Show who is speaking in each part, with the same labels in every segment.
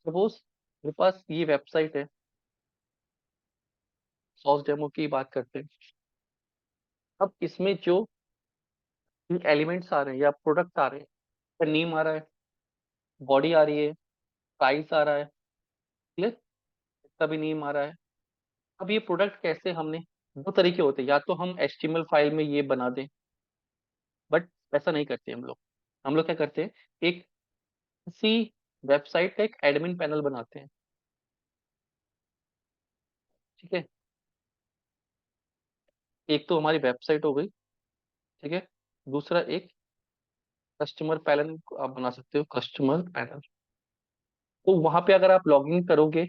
Speaker 1: Suppose मेरे पास ये website है, सॉस डेमो की बात करते हैं। अब इसमें जो एलिमेंट्स आ रहे हैं या प्रोडक्ट आ रहे हैं, नेम आ रहा है, बॉडी आ रही है, प्राइस आ रहा है, क्लियर, इसका भी नेम आ रहा है। अब ये प्रोडक्ट कैसे हमने, दो तरीके होते हैं, या तो हम एचटीएमएल फाइल में ये बना दें, बट ऐसा नहीं करते हम लोग। हम लोग क्या करते हैं, एक किसी वेबसाइट का एक एडमिन पैनल बनाते हैं। ठीक है, एक तो हमारी वेबसाइट हो गई, ठीक है, दूसरा एक कस्टमर पैनल आप बना सकते हो, कस्टमर पैनल। तो वहां पे अगर आप लॉगिन करोगे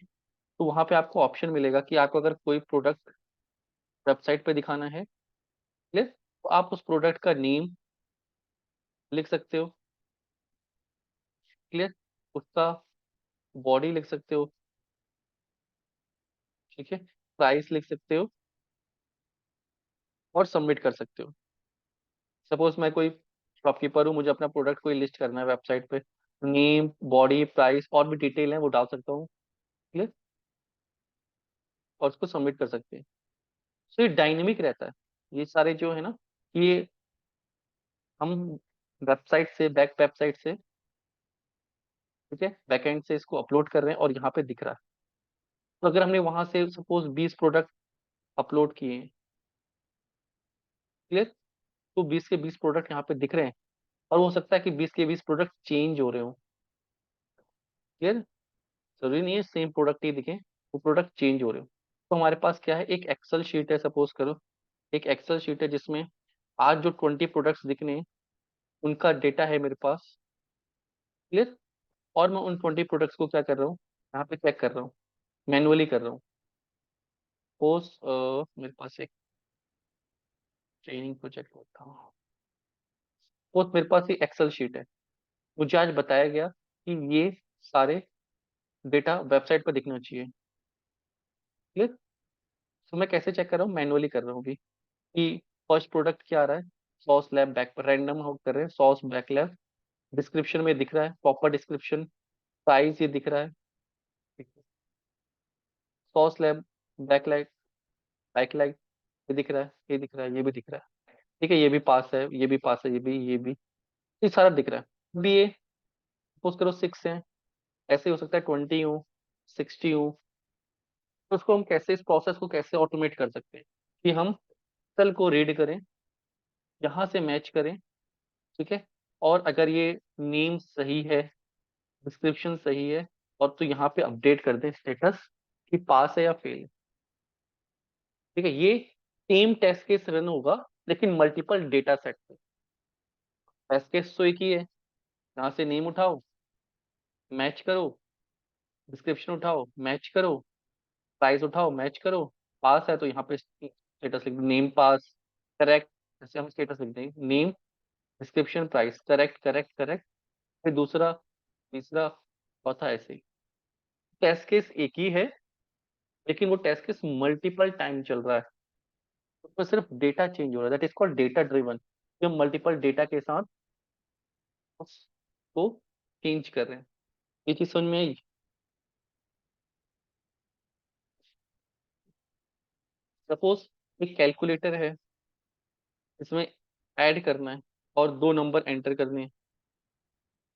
Speaker 1: तो वहां पे आपको ऑप्शन मिलेगा कि आपको अगर कोई प्रोडक्ट वेबसाइट पे दिखाना है, क्लियर, तो आप उस प्रोडक्ट का नेम लिख सकते हो, क्लियर, उसका बॉडी लिख सकते हो, ठीक है, प्राइस लिख सकते हो और सबमिट कर सकते हो। सपोज मैं कोई शॉपकीपर हूँ, मुझे अपना प्रोडक्ट कोई लिस्ट करना है वेबसाइट पे, नेम, बॉडी, प्राइस और भी डिटेल है वो डाल सकता हूँ, क्लियर, और उसको सबमिट कर सकते हैं। तो ये डायनेमिक रहता है, ये सारे जो है ना, ये हम वेबसाइट से, वेबसाइट से, ठीक है, बैकएंड से इसको अपलोड कर रहे हैं और यहाँ पे दिख रहा है। तो अगर हमने वहां से सपोज 20 प्रोडक्ट अपलोड किए हैं, क्लियर, तो 20 के 20 प्रोडक्ट यहाँ पे दिख रहे हैं, और हो सकता है कि 20 के 20 प्रोडक्ट चेंज हो रहे हो, क्लियर, जरूरी नहीं है सेम प्रोडक्ट ही दिखे, वो प्रोडक्ट चेंज हो रहे हो। तो हमारे पास क्या है, एक एक्सेल शीट है, सपोज करो एक एक्सेल शीट है जिसमें आज जो 20 प्रोडक्ट्स दिखने हैं उनका डेटा है मेरे पास, क्लियर, और मैं उन 20 प्रोडक्ट्स को क्या कर रहा हूँ, यहाँ पे चेक कर रहा हूँ, मैनुअली कर रहा हूँ। सपोज मेरे पास एक ट्रेनिंग प्रोजेक्ट होता है, सपोज मेरे पास एक एक्सेल शीट है, मुझे आज बताया गया कि ये सारे डेटा वेबसाइट पर दिखना चाहिए, क्लियर। तो मैं कैसे चेक कर रहा हूँ, मैनुअली कर रहा हूँ अभी, कि फर्स्ट प्रोडक्ट क्या आ रहा है, sauce lab back, random out कर रहे हैं, सॉस बैक लैब, डिस्क्रिप्शन में दिख रहा है, प्रॉपर डिस्क्रिप्शन, प्राइस ये दिख रहा है, सॉस लैब बैकलाइट, बैकलाइट ये दिख रहा है, ये दिख रहा है, ये भी दिख रहा है, ठीक है, ये भी पास है, ये भी पास है, ये भी ये सारा दिख रहा है। अभी ये सपोज करो 6 है, ऐसे हो सकता है 20 हो, 60 हो। तो उसको हम कैसे, इस प्रोसेस को कैसे ऑटोमेट कर सकते हैं कि हम सेल को रीड करें, यहाँ से मैच करें, ठीक है, और अगर ये नेम सही है, डिस्क्रिप्शन सही है, और तो यहाँ पे अपडेट कर दें स्टेटस कि पास है या फेल। ठीक है, ये सेम टेस्ट केस रन होगा लेकिन मल्टीपल डेटा सेट पे। टेस्ट केस तो एक ही है, यहाँ से नेम उठाओ, मैच करो, डिस्क्रिप्शन उठाओ, मैच करो, प्राइस उठाओ, मैच करो, पास है तो यहाँ पे स्टेटस लिख दो, नेम पास, करेक्ट, जैसे हम स्टेटस लिख देंगे, name, description, price, correct correct correct, फिर दूसरा, तीसरा, चौथा, ऐसे ही। टेस्ट केस एक ही है लेकिन वो टेस्ट केस मल्टीपल टाइम चल रहा है, उसमें सिर्फ डेटा चेंज हो रहा है, that is called data driven. हम मल्टीपल डेटा के साथ उसको चेंज कर रहे हैं। ये चीज समझ में आई। सपोज एक कैलकुलेटर है, इसमें ऐड करना है और दो नंबर एंटर करने हैं,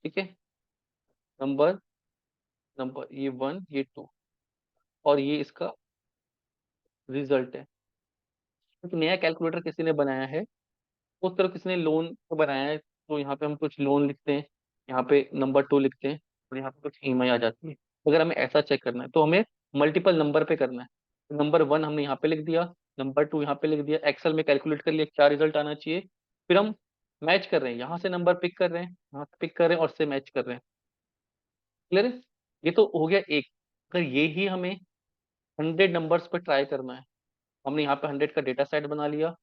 Speaker 1: ठीक है, नंबर, नंबर ये 1 ये 2, और ये इसका रिजल्ट है। एक नया कैलकुलेटर किसी ने बनाया है, उस तरह किसी ने लोन को बनाया है, तो यहाँ पे हम कुछ लोन लिखते हैं, यहाँ पे नंबर 2 लिखते हैं, और यहाँ पे कुछ ईएमआई आ जाती है। अगर हमें ऐसा चेक करना है तो हमें मल्टीपल नंबर पे करना है। नंबर 1 हमने यहाँ पे लिख दिया, नंबर 2 यहाँ पे लिख दिया, एक्सेल में कैलकुलेट कर लिया क्या रिजल्ट आना चाहिए, फिर हम मैच कर रहे हैं, यहाँ से नंबर पिक कर रहे हैं, यहाँ से पिक कर रहे हैं और से मैच कर रहे हैं, क्लियर है। ये तो हो गया एक। अगर ये ही हमें 100 नंबर्स पे ट्राई करना है, हमने यहाँ पे 100 का डेटा सेट बना लिया,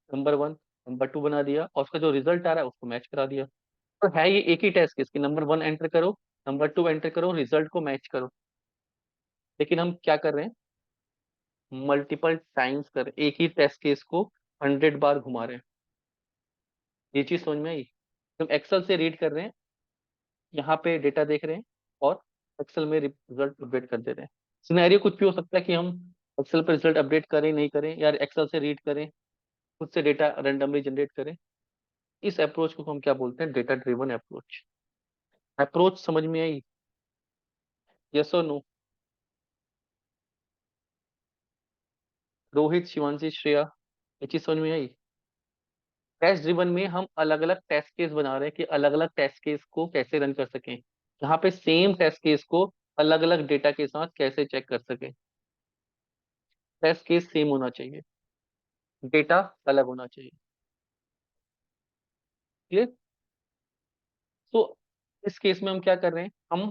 Speaker 1: नंबर 1, नंबर 2 बना दिया, और उसका जो रिजल्ट आ रहा है उसको मैच करा दिया। तो है ये एक ही टेस्ट केस कि नंबर 1 एंटर करो, नंबर 2 एंटर करो, रिजल्ट को मैच करो। लेकिन हम क्या कर रहे हैं, मल्टीपल टाइम्स कर रहे हैं, एक ही टेस्ट केस को 100 बार घुमा रहे हैं। ये चीज समझ में आई। हम एक्सेल से रीड कर रहे हैं, यहाँ पे डेटा देख रहे हैं, और एक्सेल में रिजल्ट अपडेट कर दे रहे हैं। सिनेरियो कुछ भी हो सकता है कि हम एक्सेल पे रिजल्ट अपडेट करें नहीं करें, या एक्सेल से रीड करें, खुद से डेटा रेंडमली जनरेट करें। इस अप्रोच को हम क्या बोलते हैं? Data driven approach. अप्रोच समझ में आई? यस और नो? रोहित, शिवांशी, श्रेया, ये चीज समझ में आई? टेस्ट ड्रिवन में हम अलग अलग टेस्ट केस बना रहे हैं कि अलग अलग टेस्ट केस को कैसे रन कर सकें, यहाँ पे सेम टेस्ट केस को अलग अलग डेटा के साथ कैसे चेक कर सकें। टेस्ट केस सेम होना चाहिए, डेटा अलग होना चाहिए। क्लियर? तो इस केस में हम क्या कर रहे हैं? हम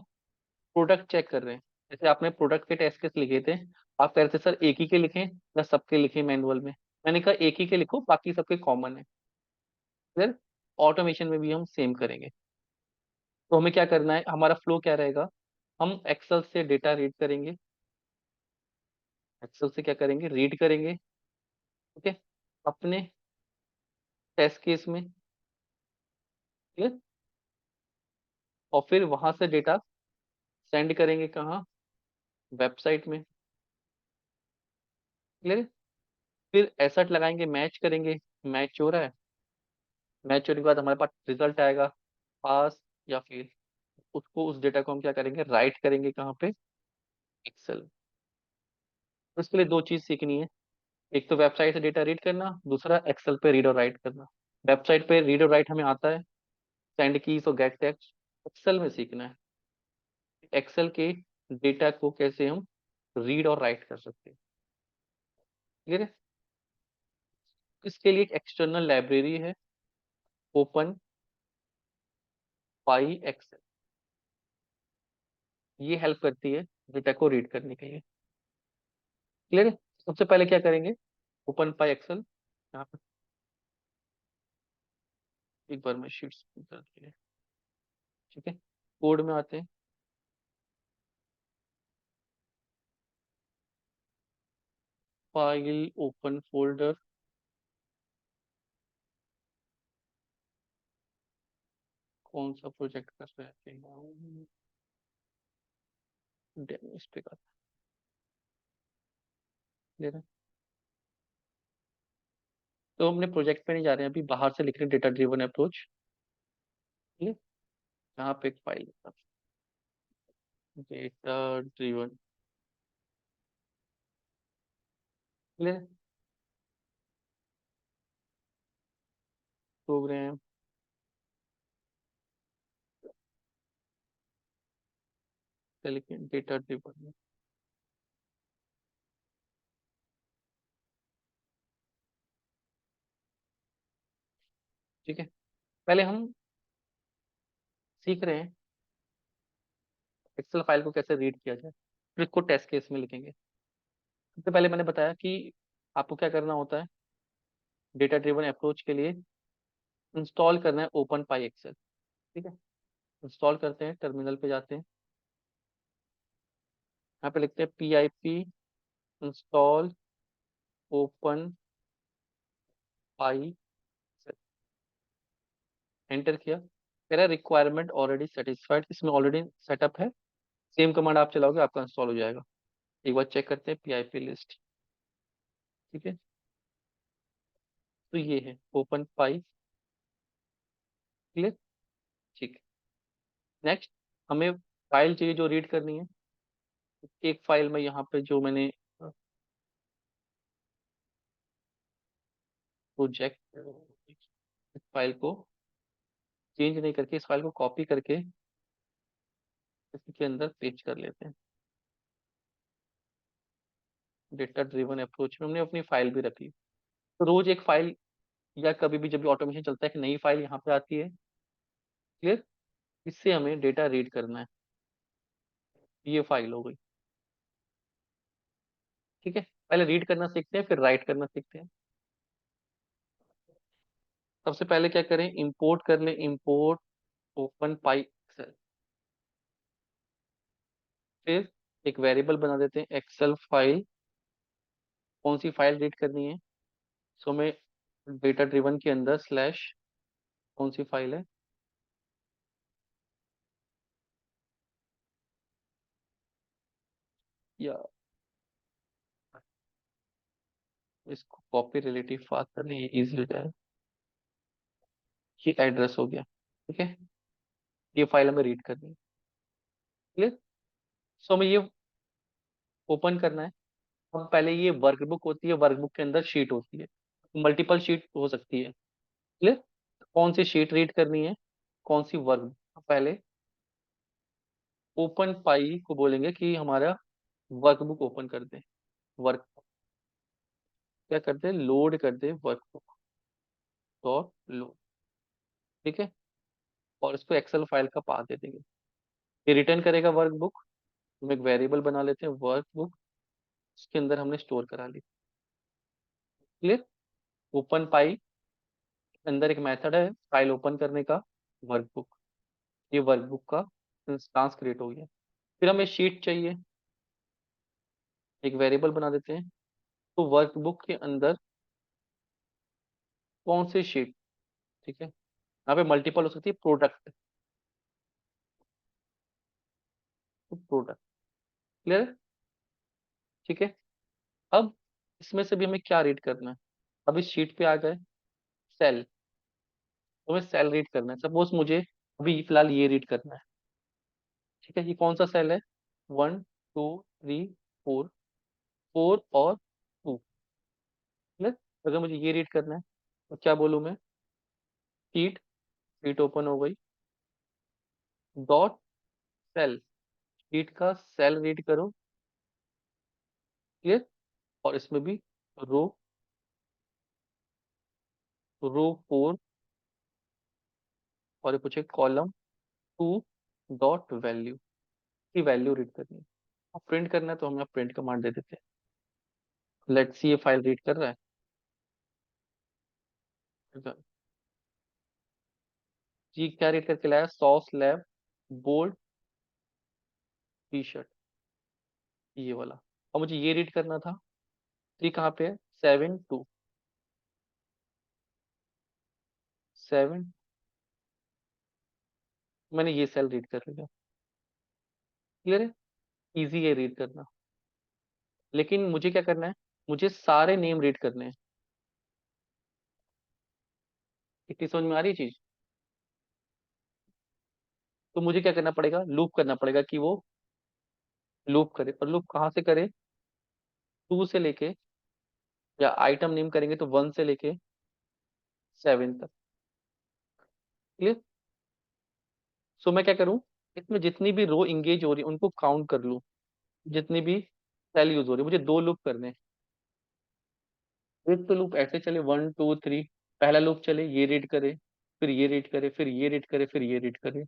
Speaker 1: प्रोडक्ट चेक कर रहे हैं। जैसे आपने प्रोडक्ट के टेस्ट केस लिखे थे, आप कह रहे थे सर एक ही के लिखें या सबके लिखें मैनुअल में। मैंने कहा एक ही के लिखो, बाकी सबके कॉमन है। फिर ऑटोमेशन में भी हम सेम करेंगे। तो हमें क्या करना है, हमारा फ्लो क्या रहेगा? हम एक्सेल से डेटा रीड करेंगे, एक्सेल से क्या करेंगे? रीड करेंगे। ठीक है, अपने टेस्ट केस में। क्लियर? और फिर वहां से डेटा सेंड करेंगे कहाँ? वेबसाइट में। क्लियर? फिर एसर्ट लगाएंगे, मैच करेंगे, मैच हो रहा है। मैच होने के बाद हमारे पास रिजल्ट आएगा, पास या फेल। उसको, उस डेटा को हम क्या करेंगे? राइट करेंगे कहाँ पे? एक्सेल। तो इसके लिए दो चीज सीखनी है। एक तो वेबसाइट से डेटा रीड करना, दूसरा एक्सेल पे रीड और राइट करना। वेबसाइट पे रीड और राइट हमें आता है, सेंड कीज और गेट टेक्स्ट। एक्सेल में सीखना है एक्सेल के डेटा को कैसे हम रीड और राइट कर सकते हैं। ठीक है? इसके लिए एक एक्सटर्नल लाइब्रेरी है, ओपन पाई एक्सेल। ये हेल्प करती है डेटा को रीड करने के लिए। क्लियर है? सबसे पहले क्या करेंगे? ओपन पाई एक्सेल, यहाँ पे एक बार मैं शीट्स करती है। ठीक है, कोड में आते हैं। फाइल, ओपन फोल्डर, कौन सा प्रोजेक्ट कर रहे हैं? डेमो इस पे कर। क्लियर है? तो हमने प्रोजेक्ट पे नहीं जा रहे हैं अभी, बाहर से लिख रहे हैं डेटा ड्रिवन अप्रोच। ठीक है, यहाँ पे एक फाइल, डेटा ड्रिवन। क्लियर है? प्रोग्राम, लिखे डेटा ड्रिवन। ठीक है, पहले हम सीख रहे हैं एक्सेल फाइल को कैसे रीड किया जाए, फिर इसको टेस्ट केस में लिखेंगे। सबसे पहले मैंने बताया कि आपको क्या करना होता है डेटा ड्रिवन अप्रोच के लिए। इंस्टॉल करना है ओपन पाई एक्सेल। ठीक है, इंस्टॉल करते हैं, टर्मिनल पे जाते हैं, यहाँ पे लिखते हैं PIP इंस्टॉल ओपन पाई, एंटर किया। कह रहा है रिक्वायरमेंट ऑलरेडी सेटिस्फाइड, इसमें ऑलरेडी सेटअप है। सेम कमांड आप चलाओगे आपका इंस्टॉल हो जाएगा। एक बार चेक करते हैं PIP लिस्ट। ठीक है, तो ये है ओपन पाई। क्लियर? ठीक है, नेक्स्ट हमें फाइल चाहिए जो रीड करनी है। एक फाइल में यहाँ पे जो मैंने प्रोजेक्ट, इस फाइल को चेंज नहीं करके, इस फाइल को कॉपी करके इसके अंदर पेस्ट कर लेते हैं। डेटा ड्रिवन अप्रोच में हमने अपनी फाइल भी रखी। तो रोज एक फाइल, या कभी भी जब भी ऑटोमेशन चलता है एक नई फाइल यहाँ पे आती है। क्लियर? इससे हमें डेटा रीड करना है। ये फाइल हो गई। ठीक है, पहले रीड करना सीखते हैं, फिर राइट करना सीखते हैं। सबसे पहले क्या करें? इंपोर्ट कर लें, इंपोर्ट ओपन पाई एक्सेल। फिर एक वेरिएबल बना देते हैं एक्सेल फाइल। कौन सी फाइल रीड करनी है? सो मैं डेटा ड्रिवन के अंदर स्लैश, कौन सी फाइल है? या इसको कॉपी रिलेटिव पाथ करने ये इजी हो जाए। ये एड्रेस हो गया, ठीक है। ये फाइल हमें रीड करनी है, क्लियर। सो हमें ये ओपन करना है। अब पहले ये वर्कबुक होती है, वर्कबुक के अंदर शीट होती है, मल्टीपल शीट हो सकती है, क्लियर। कौन सी शीट रीड करनी है, कौन सी वर्क, पहले ओपन पाई को बोलेंगे कि हमारा वर्कबुक ओपन कर दे। वर्क क्या कर दे, लोड कर दे वर्कबुक डॉट लोड, ठीक है। और इसको एक्सेल फाइल का पाथ दे देंगे। ये रिटर्न करेगा वर्कबुक। हम एक वेरिएबल बना लेते हैं वर्कबुक, उसके अंदर हमने स्टोर करा ली, क्लियर। ओपन पाई अंदर एक मेथड है फाइल ओपन करने का, वर्कबुक। ये वर्कबुक का इंस्टांस क्रिएट हो गया। फिर हमें शीट चाहिए, एक वेरिएबल बना देते हैं। तो वर्कबुक के अंदर कौन सी शीट, ठीक है। यहाँ पे मल्टीपल हो सकती है, प्रोडक्ट, तो प्रोडक्ट, क्लियर, ठीक है। अब इसमें से भी हमें क्या रीड करना है। अब इस शीट पे आ गए सेल, तो हमें सेल रीड करना है। सपोज मुझे अभी फिलहाल ये रीड करना है, ठीक है। ये कौन सा सेल है, 1 2 3 4, 4 और 2, क्लियर। अगर मुझे ये रीड करना है तो क्या बोलूँ मैं, शीट, शीट ओपन हो गई, डॉट सेल, शीट का सेल रीड करो, क्लियर। और इसमें भी रो, रो 4, और ये पूछे कॉलम 2 डॉट वैल्यू, की वैल्यू रीड करनी है। अब प्रिंट करना है तो हम यहाँ प्रिंट कमांड दे देते हैं। लेट्स सी ये फाइल रीड कर रहा है। जी क्या रीड करके लाया, Sauce Lab bolt T shirt, ये वाला। और मुझे ये रीड करना था, तो ये कहाँ पे है, 7 2 7, मैंने ये सेल रीड कर लिया, क्लियर है। इजी है रीड करना, लेकिन मुझे क्या करना है, मुझे सारे नेम रीड करने हैं। इतनी समझ में आ रही है चीज। तो मुझे क्या करना पड़ेगा, लूप करना पड़ेगा कि वो लूप करे। और लूप कहाँ से करे, 2 से लेके, या आइटम नेम करेंगे तो 1 से लेके 7 तक, क्लियर। सो मैं क्या करूं, इसमें जितनी भी रो इंगेज हो रही है उनको काउंट कर लूं, जितनी भी सेल यूज हो रही है। मुझे 2 लूप करने हैं। एक तो लूप ऐसे चले 1 2 3, पहला लूप चले ये रीड करे, फिर ये रीड करे, फिर ये रीड करे, फिर ये रीड करे।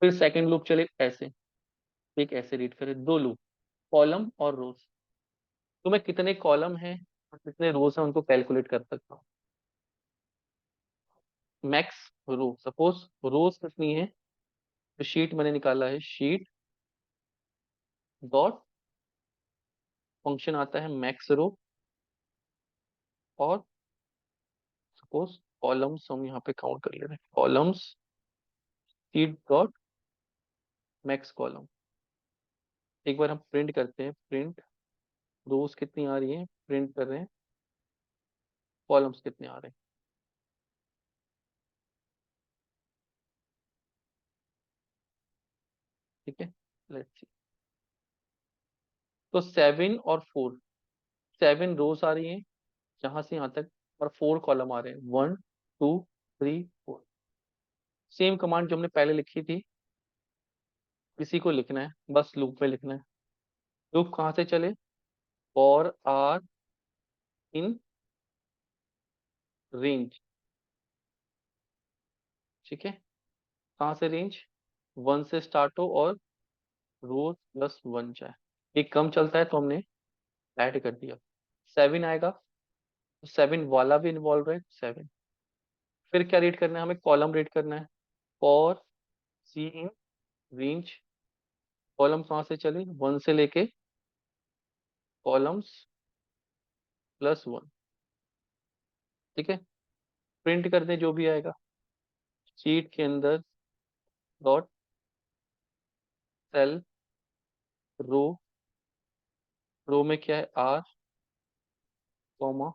Speaker 1: फिर सेकंड लूप चले ऐसे, एक ऐसे रीड करे, 2 लूप, कॉलम और रोज। तो मैं कितने कॉलम है और कितने रोज है उनको कैलकुलेट कर सकता हूँ। मैक्स रो, सपोज रोज कितनी है, तो शीट मैंने निकाला है, शीट डॉट फंक्शन आता है मैक्स रो, और सपोज कॉलम्स हम यहाँ पे काउंट कर ले रहे हैं, columns sheet dot max column. एक बार हम प्रिंट करते हैं, प्रिंट रोज कितनी आ रही है, प्रिंट कर रहे हैं कॉलम्स कितने आ रहे हैं, ठीक है। लेट्स सी, तो 7 और 4, 7 रोज आ रही हैं जहां से यहाँ तक, और 4 कॉलम आ रहे हैं, 1 2 3 4। सेम कमांड जो हमने पहले लिखी थी, इसी को लिखना है, बस लूप में लिखना है। लूप कहाँ से चले, फॉर आर इन रेंज, ठीक है। कहाँ से रेंज, 1 से स्टार्ट हो और रोज +1 जाए। एक कम चलता है तो हमने ऐड कर दिया, 7 आएगा, तो 7 वाला भी इन्वॉल्व है, 7। फिर क्या रीड करना है, हमें कॉलम रीड करना है, for C in range, column कहाँ से चले, 1 से लेके कॉलम्स +1, ठीक है। प्रिंट कर दे जो भी आएगा, शीट के अंदर डॉट सेल रो रो में क्या है, आर कॉमा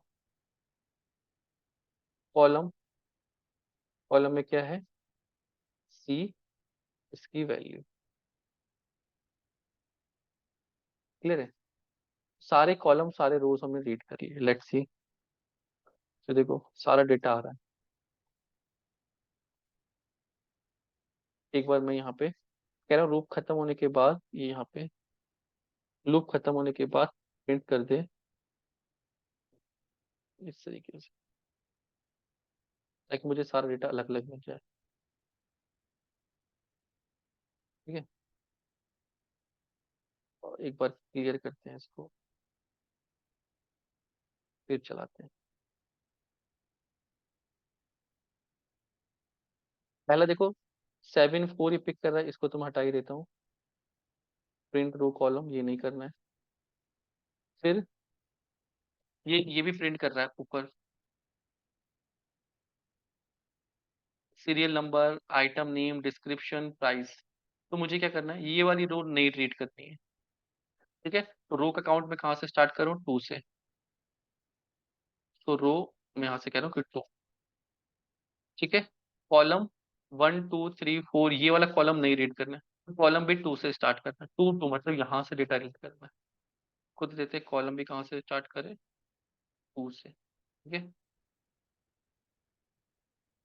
Speaker 1: कॉलम, कॉलम में क्या है, सी, इसकी वैल्यू। क्लियर है? सारे कॉलम सारे रोज हमने रीड कर लिए, लेट्स सी। तो देखो सारा डेटा आ रहा है। एक बार मैं यहाँ पे कह रहा हूँ लूप खत्म होने के बाद, ये यहाँ पे लूप खत्म होने के बाद प्रिंट कर दे इस तरीके से, ताकि मुझे सारा डेटा अलग अलग मिल जाए। ठीक है, और एक बार क्लियर करते हैं इसको, फिर चलाते हैं। पहला देखो 7 4 ये पिक कर रहा है, इसको तो मैं हटा ही देता हूँ। प्रिंट रो कॉलम ये नहीं करना है। फिर ये भी प्रिंट कर रहा है ऊपर, serial number, item name, description, price. तो मुझे क्या करना है, ये वाली रो नहीं रीड करनी है। ठीक है, तो रो का काउंट मैं कहाँ से स्टार्ट करूँ, 2 से। तो रो मैं यहाँ से कह रहा हूँ कि 2। ठीक है, कॉलम 1 2 3 4 ये वाला कॉलम नहीं रीड करना है, कॉलम भी 2 से स्टार्ट करना है। 2 2 मतलब यहाँ से डेटा रीड करना है। खुद देते कॉलम भी कहाँ से स्टार्ट करें, 2 से। ठीक है,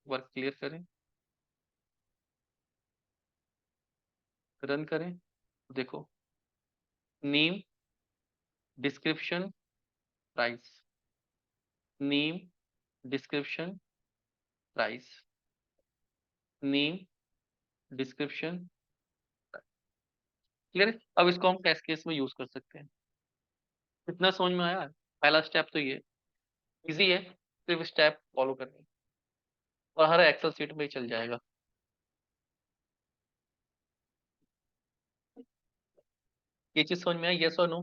Speaker 1: वर्क क्लियर करें, रन करें। देखो name, description, price, name, description, price, name, description. Clear है? अब इसको हम टेस्ट केस में यूज कर सकते हैं। इतना समझ में आया? पहला स्टेप तो ये इजी है, सिर्फ स्टेप फॉलो करनी है, और हर एक्सेल सीट में ही चल जाएगा। ये चीज समझ में आई, यस और नो?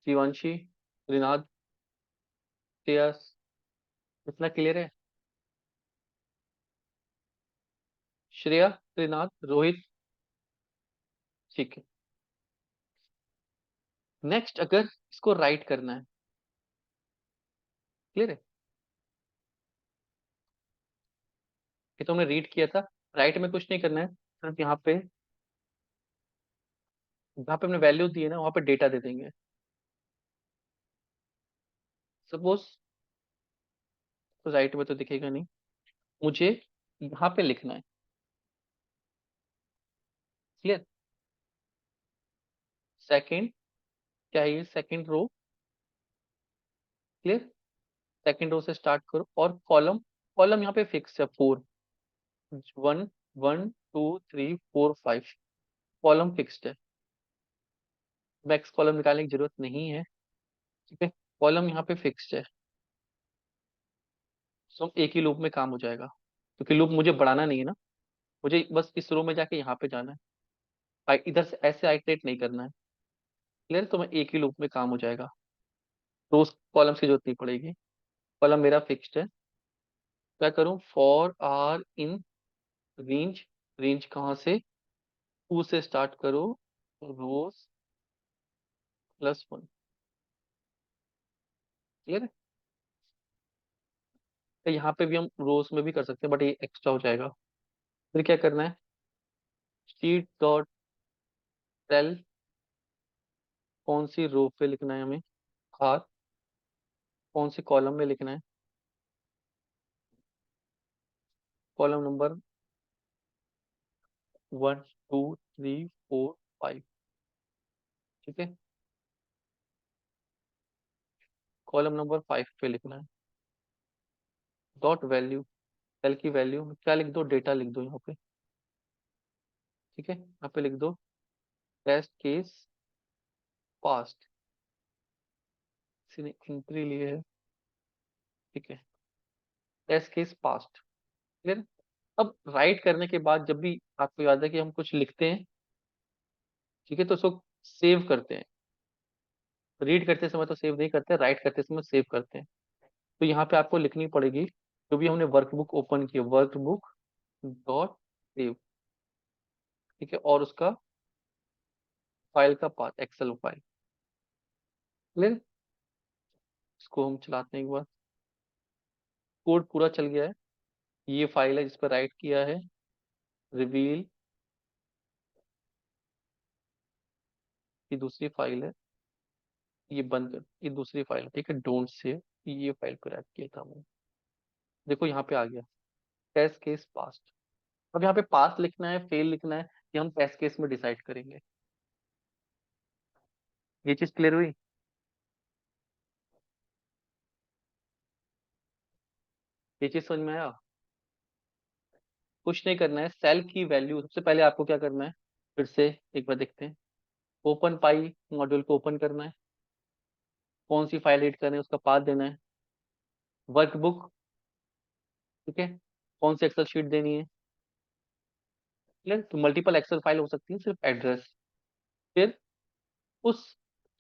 Speaker 1: शिवांशी, रिनाद, श्रेयस, इतना क्लियर है? श्रेया, रिनाद, रोहित। ठीक है, नेक्स्ट अगर इसको राइट करना है, क्लियर है? ये तो हमने रीड किया था, राइट में कुछ नहीं करना है, सिर्फ यहाँ पे जहाँ पे हमने वैल्यू दी है ना, वहाँ पे डेटा दे देंगे। सपोज, तो राइट में तो दिखेगा नहीं, मुझे यहाँ पे लिखना है। क्लियर? सेकंड, क्या है ये, second row. Clear? Second row से स्टार्ट करो, और कॉलम, कॉलम यहाँ पे फिक्स है 4, 1 1 2 3 4 5, कॉलम फिक्स्ड है, मैक्स कॉलम निकालने की जरूरत नहीं है। ठीक है, कॉलम यहाँ पे फिक्स्ड है, तो एक ही लूप में काम हो जाएगा, क्योंकि लूप मुझे बढ़ाना नहीं है ना, मुझे बस इस रो में जाके यहाँ पे जाना है, इधर से ऐसे आइटरेट नहीं करना है। क्लियर? तो मैं एक ही लूप में काम हो जाएगा, तो उस कॉलम की जरूरत नहीं पड़ेगी, कॉलम मेरा फिक्स्ड है। क्या करूँ, for R in range, range कहाँ से, 2 से स्टार्ट करो, रोज +1। क्लियर है? तो यहाँ पे भी हम रोज में भी कर सकते हैं, बट ये एक्स्ट्रा हो जाएगा। फिर क्या करना है, शीट डॉट टेल, कौन सी रो पे लिखना है हमें, आर, कौन सी कॉलम में लिखना है, कॉलम नंबर 1 2 3 4 5। ठीक है, कॉलम नंबर 5 पे लिखना है, डॉट वैल्यू, टेल की वैल्यू क्या लिख दो, डेटा लिख दो यहाँ पे। ठीक है, यहाँ पे लिख दो टेस्ट केस पास्ट, किसी ने एंट्री ली है। ठीक है, टेस्ट केस पास्ट। क्लियर? अब राइट करने के बाद जब भी आपको याद है कि हम कुछ लिखते हैं, ठीक है, तो उसको सेव करते हैं। रीड करते समय तो सेव नहीं करते, राइट करते समय सेव करते हैं। तो यहाँ पे आपको लिखनी पड़ेगी, जो भी हमने वर्कबुक ओपन की, वर्कबुक डॉट सेव, ठीक है, और उसका फाइल का पाथ एक्सेल फाइल। क्लियर। इसको हम चलाते हैं एक बार। कोड पूरा चल गया है। ये फाइल है जिस पर राइट किया है, रिवील की दूसरी फाइल है, ये बंद कर, ये दूसरी फाइल है, ठीक है, डोंट सेव, ये फाइल पर राइट किया था हमने। देखो यहाँ पे आ गया, टेस्ट केस पास्ट। अब यहाँ पे पास लिखना है, फेल लिखना है, ये हम टेस्ट केस में डिसाइड करेंगे। ये चीज क्लियर हुई। ये चीज समझ में आया। कुछ नहीं करना है, सेल की वैल्यू सबसे पहले आपको क्या करना है, फिर से एक बार देखते हैं। ओपन पाई मॉड्यूल को ओपन करना है, कौन सी फाइल रीड करनी है उसका पाथ देना है, वर्कबुक, ठीक है, कौन सी एक्सेल शीट देनी है। क्लियर। तो मल्टीपल एक्सेल फाइल हो सकती है, सिर्फ एड्रेस। फिर उस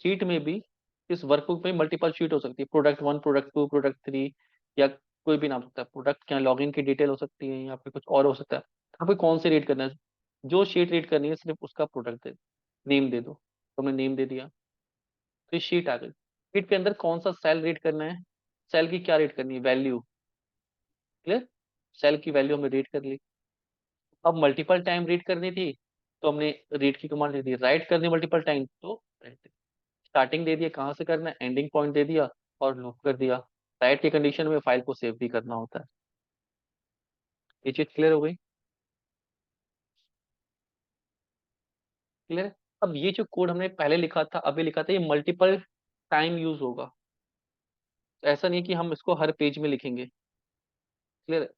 Speaker 1: शीट में भी, इस वर्कबुक में मल्टीपल शीट हो सकती है, प्रोडक्ट 1, प्रोडक्ट 2, प्रोडक्ट 3, या कोई भी नाम हो सकता है। प्रोडक्ट क्या लॉगिन की डिटेल हो सकती है, या फिर कुछ और हो सकता है। यहाँ पे कौन सी रीड करना है, जो शीट रीड करनी है सिर्फ उसका प्रोडक्ट दे, नेम दे दो। तो हमने नेम दे दिया, फिर शीट आ गई। शीट के अंदर कौन सा सेल रीड करना है, सेल की क्या रीड करनी है, वैल्यू। क्लियर। सेल की वैल्यू हमने रीड कर ली। अब मल्टीपल टाइम रीड करनी थी, तो हमने रीड की कमांड दे दी। राइट करनी मल्टीपल टाइम, तो स्टार्टिंग दे दिया, कहाँ से करना है, एंडिंग पॉइंट दे दिया, और लूप कर दिया। राइट की कंडीशन में फाइल को सेव भी करना होता है। ये चीज क्लियर हो गई। क्लियर। अब ये जो कोड हमने पहले लिखा था, अभी लिखा था, ये मल्टीपल टाइम यूज होगा। तो ऐसा नहीं कि हम इसको हर पेज में लिखेंगे। क्लियर।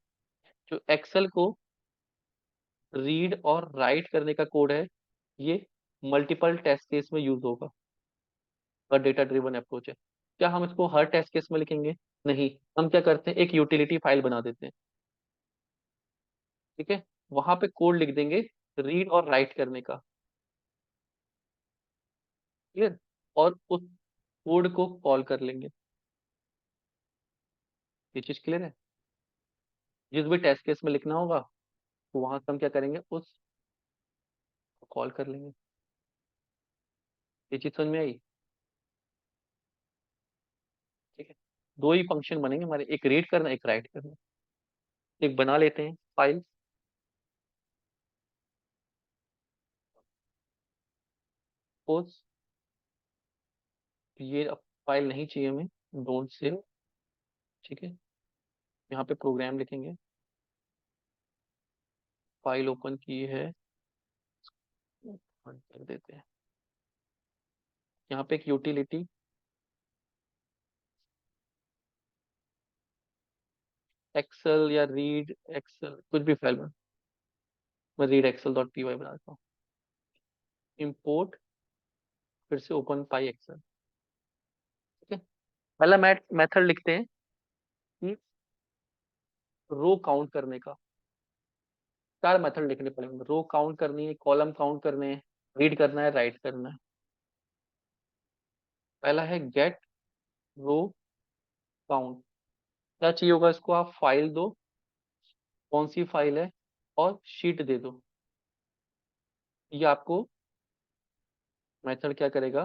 Speaker 1: जो एक्सेल को रीड और राइट करने का कोड है, ये मल्टीपल टेस्ट केस में यूज होगा, और डेटा ड्रिवन अप्रोच है। क्या हम इसको हर टेस्ट केस में लिखेंगे? नहीं। हम क्या करते हैं, एक यूटिलिटी फाइल बना देते हैं, ठीक है, वहां पे कोड लिख देंगे रीड और राइट करने का। क्लियर। और उस कोड को कॉल कर लेंगे। ये चीज क्लियर है। जिस भी टेस्ट केस में लिखना होगा, तो वहां से हम क्या करेंगे, उस कॉल कर लेंगे। ये चीज समझ में आई। ठीक है। दो ही फंक्शन बनेंगे हमारे, एक रीड करना, एक राइट करना। एक बना लेते हैं फाइल। सपोज ये फाइल नहीं चाहिए हमें, डोंट सेव, ठीक है, यहाँ पे प्रोग्राम लिखेंगे। फाइल ओपन की है, बंद कर देते हैं। यहाँ पे एक यूटिलिटी एक्सेल या रीड एक्सेल, कुछ भी फाइल में, मैं read Excel dot P Y बनाता हूँ। इम्पोर्ट, फिर से ओपन पाई एक्सेल, ठीक है। पहला मेथड लिखते हैं कि रो काउंट करने का। चार मेथड लिखने पड़ेंगे, रो काउंट करनी है, कॉलम काउंट करने हैं, रीड करना है, राइट करना है। पहला है गेट रो काउंट। क्या चाहिए होगा इसको, आप फाइल दो, कौन सी फाइल है, और शीट दे दो। ये आपको मेथड क्या करेगा,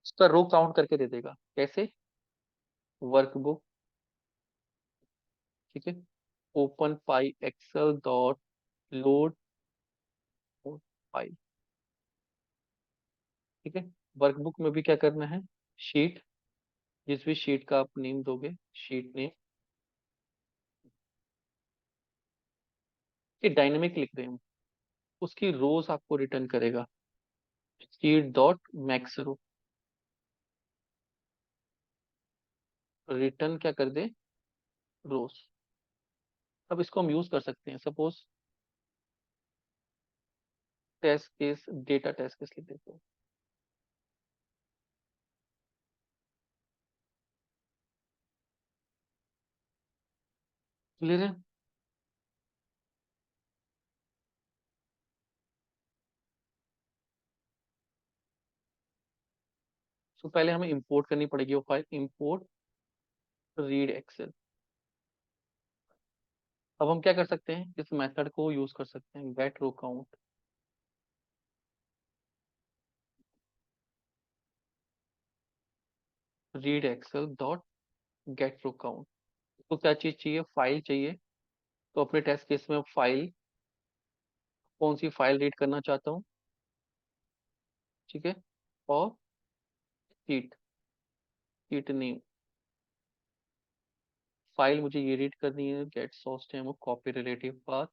Speaker 1: उसका रो काउंट करके दे देगा। कैसे, वर्कबुक, ठीक है, ओपन पाई एक्सेल डॉट लोड फाइल, ठीक है। वर्कबुक में भी क्या करना है, शीट, जिस भी शीट का आप नेम दोगे, शीट नेम, ये डायनेमिक लिख रहे हैं हम, उसकी रोज आपको रिटर्न करेगा, sheet dot max row, return क्या कर दे, रोज। अब इसको हम यूज कर सकते हैं, suppose test case, data test case लिख देते हैं। क्लियर है। तो पहले हमें इंपोर्ट करनी पड़ेगी वो फाइल, इंपोर्ट रीड एक्सेल, अब हम क्या कर सकते हैं, इस मेथड को यूज कर सकते हैं, get row count. Read Excel dot get row count. तो क्या चीज चाहिए, फाइल चाहिए। तो अपने टेस्ट केस में फाइल, कौन सी फाइल रीड करना चाहता हूँ, ठीक है। और शीट, शीट नेम, फाइल मुझे ये रीड करनी है, गेट सोर्स टेम और कॉपी रिलेटिव पाथ।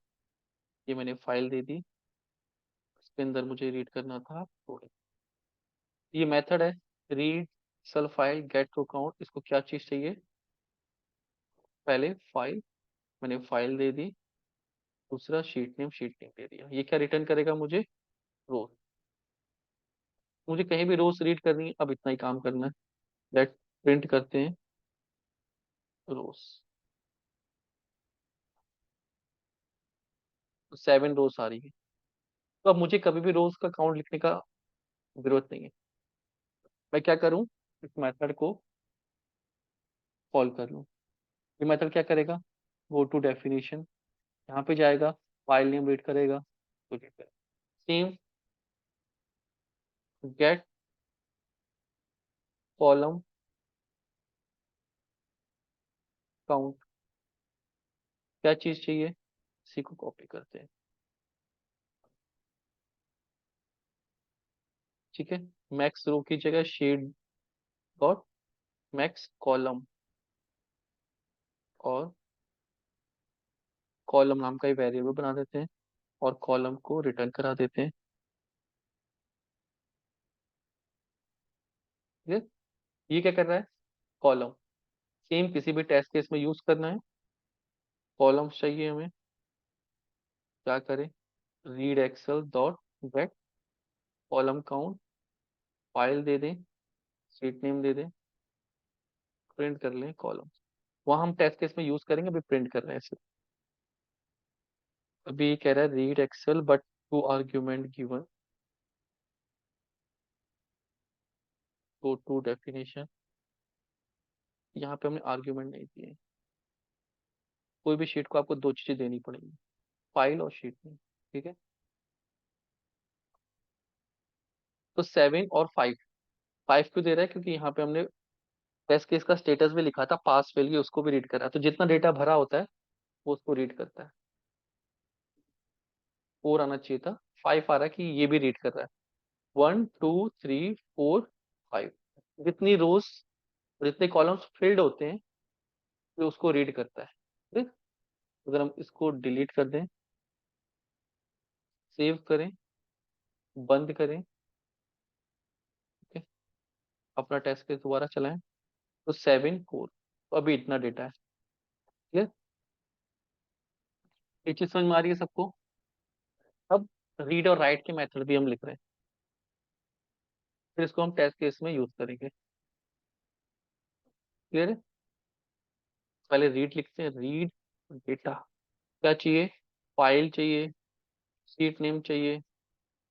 Speaker 1: ये मैंने फाइल दे दी, इसके अंदर मुझे रीड करना था code। ये मेथड है read cell file get to count. इसको क्या चीज चाहिए, पहले फाइल, मैंने फाइल दे दी। दूसरा शीट नेम दे दिया। ये क्या रिटर्न करेगा मुझे, रोज। मुझे कहीं भी रोज रीड करनी है, अब इतना ही काम करना है। लेट प्रिंट करते हैं रोज। तो 7 रोज आ रही है। तो अब मुझे कभी भी रोज का काउंट लिखने का जरूरत नहीं है। मैं क्या करूं, इस मेथड को कॉल कर लूं। ये मेथड क्या करेगा, गो टू डेफिनेशन, यहाँ पे जाएगा, फाइल नेम रीड करेगा, तो सेम गेट कॉलम काउंट। क्या चीज चाहिए, इसी को कॉपी करते हैं, ठीक है। मैक्स रो की जगह शेड डॉट मैक्स कॉलम, और कॉलम नाम का ही वेरिएबल बना देते हैं, और कॉलम को रिटर्न करा देते हैं, ठीक है। ये क्या कर रहा है, कॉलम। सेम किसी भी टेस्ट केस में यूज करना है, कॉलम चाहिए हमें। क्या करें, read Excel dot get column count, file दे दें, शीट नेम दे दें, प्रिंट कर लें कॉलम। वहाँ हम टेस्ट केस में यूज करेंगे, अभी प्रिंट कर रहे हैं सिर्फ। अभी ये कह रहा है read Excel but two argument given, go to definition. यहाँ पे हमने आर्ग्यूमेंट नहीं दिए। कोई भी शीट को आपको दो चीजें देनी पड़ेगी, फाइल और शीट में, ठीक है। तो 7 और 5, 5 क्यों दे रहा है, क्योंकि यहाँ पे हमने टेस्ट केस का स्टेटस भी लिखा था, पास फेल, उसको भी रीड कर रहा है। तो जितना डेटा भरा होता है वो उसको रीड करता है। 4 आना चाहिए था, 5 आ रहा है कि ये भी रीड कर रहा है। 1 2 3 4 5, जितनी रोज, जितने कॉलम्स फिल्ड होते हैं वो उसको रीड करता है, ठीक। अगर हम इसको डिलीट कर दें, सेव करें, बंद करें, ठीक है, अपना टेस्ट केस दोबारा चलाएं, तो 7 4, तो अभी इतना डेटा है, ठीक है। ये चीज समझ में आ रही है सबको। अब रीड और राइट के मेथड भी हम लिख रहे हैं, फिर इसको हम टेस्ट केस में यूज करेंगे, क्लियर है। पहले रीड लिखते हैं, रीड डेटा। क्या चाहिए, फाइल चाहिए, सीट नेम चाहिए,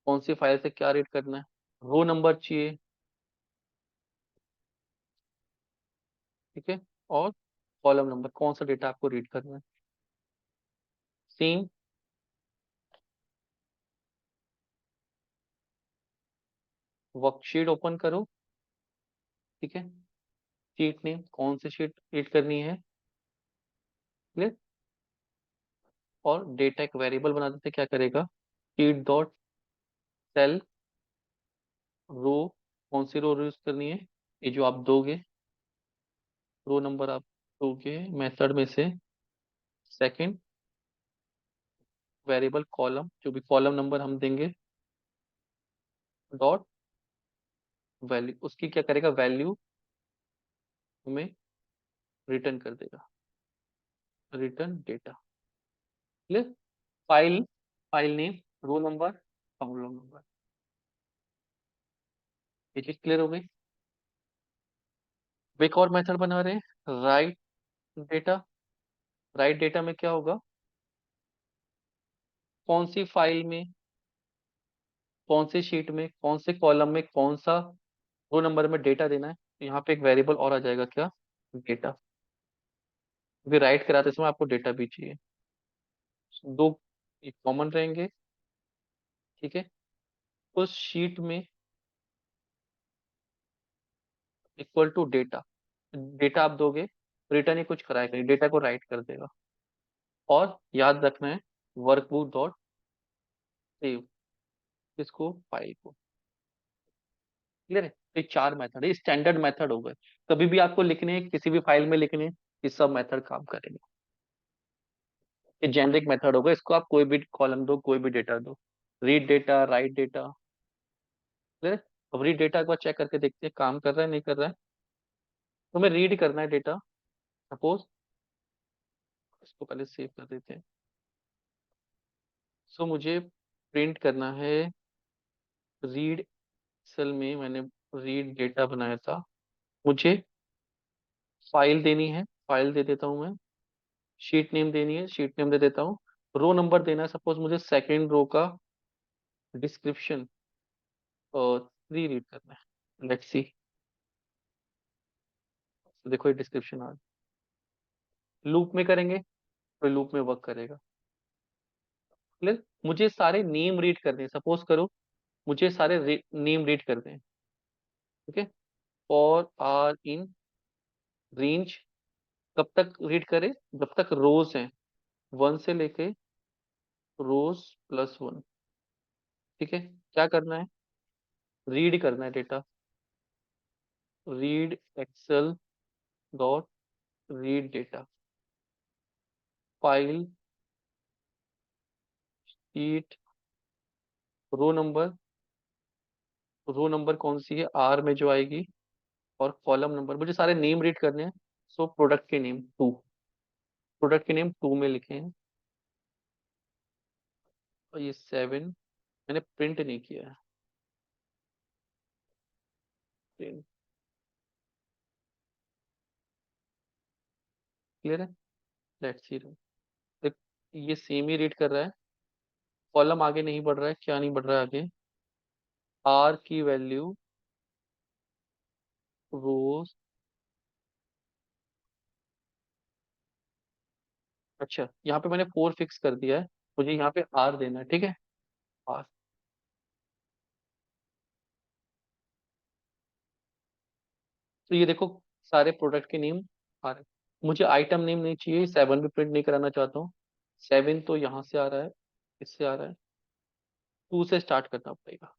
Speaker 1: कौन सी फाइल से क्या रीड करना है, रो नंबर चाहिए, ठीक है, और कॉलम नंबर, कौन सा डेटा आपको रीड करना है। सेम वर्कशीट ओपन करो, ठीक है। शीट नेम, कौन सी शीट रीड करनी है, क्लियर। और डेटा एक वेरिएबल बना देते, क्या करेगा, शीट डॉट सेल रो, कौन सी रो यूज करनी है, ये जो आप दोगे, रो नंबर आप दोगे मेथड में से, सेकंड वेरिएबल कॉलम, जो भी कॉलम नंबर हम देंगे, डॉट वैल्यू, उसकी क्या करेगा, वैल्यू हमें रिटर्न कर देगा, return data, clear. File, file name, row number, column number, ये चीज क्लियर हो गई। अब एक और मेथड बना रहे हैं, राइट डेटा। राइट डेटा में क्या होगा, कौन सी फाइल में, कौन सी शीट में, कौन से कॉलम में, कौन सा रो नंबर में डेटा देना है। तो यहाँ पे एक वेरिएबल और आ जाएगा, क्या, डेटा। क्योंकि राइट कराते समय आपको डेटा भी चाहिए, दो कॉमन रहेंगे, ठीक है। उस शीट में इक्वल टू डेटा, डेटा आप दोगे, रिटर्न ही कुछ कराएगा नहीं, डेटा को राइट कर देगा। और याद रखना है, वर्कबुक डॉट सेव इसको फाइल को। क्लियर है? ये चार मेथड है, स्टैंडर्ड मेथड हो गए। कभी भी आपको लिखने हैं, किसी भी फाइल में लिखने हैं, ये सब मेथड काम करेंगे। ये जेनरिक मेथड होगा, इसको आप कोई भी कॉलम दो, कोई भी डेटा दो, read data, right data. Clear है? अब रीड डेटा एक बार चेक करके देखते हैं काम कर रहा है नहीं कर रहा है। तो हमें रीड करना है डेटा, सपोज इसको पहले सेव कर देते हैं। सो मुझे प्रिंट करना है रीड, सेल में मैंने रीड डेटा बनाया था, मुझे फाइल देनी है, फाइल दे देता हूँ मैं। शीट नेम देनी है, शीट नेम दे देता हूँ। रो नंबर देना है, सपोज मुझे सेकेंड रो का डिस्क्रिप्शन और 3 रीड करना है। लेट्स सी, देखो ये डिस्क्रिप्शन आ, लूप में करेंगे तो लूप में वर्क करेगा। क्लियर? मुझे सारे नेम रीड करने हैं, सपोज करो मुझे सारे नेम रीड करने हैं, ठीक है। फॉर आर इन रेंज, कब तक रीड करे, जब तक रोज हैं, 1 से लेके रोज +1, ठीक है। क्या करना है, रीड करना है data, read Excel dot read data, file sheet, row number, row number कौन सी है, आर में जो आएगी, और कॉलम नंबर, मुझे सारे नेम रीड करने हैं। सो प्रोडक्ट के नेम 2, प्रोडक्ट के नेम 2 में लिखे हैं। और ये 7 मैंने प्रिंट नहीं किया है, प्रिंट। क्लियर है? लेट्स सी, ये सेम ही रीड कर रहा है, कॉलम आगे नहीं बढ़ रहा है, क्या नहीं बढ़ रहा है आगे, आर की वैल्यू रोज। अच्छा, यहाँ पे मैंने 4 फिक्स कर दिया है, मुझे यहाँ पे आर देना है, ठीक है। आर, तो ये देखो सारे प्रोडक्ट के नेम आ रहे हैं। मुझे आइटम नेम नहीं चाहिए, 7 भी प्रिंट नहीं कराना चाहता हूँ। 7 तो यहाँ से आ रहा है, इससे आ रहा है, 2 से स्टार्ट करना पड़ेगा।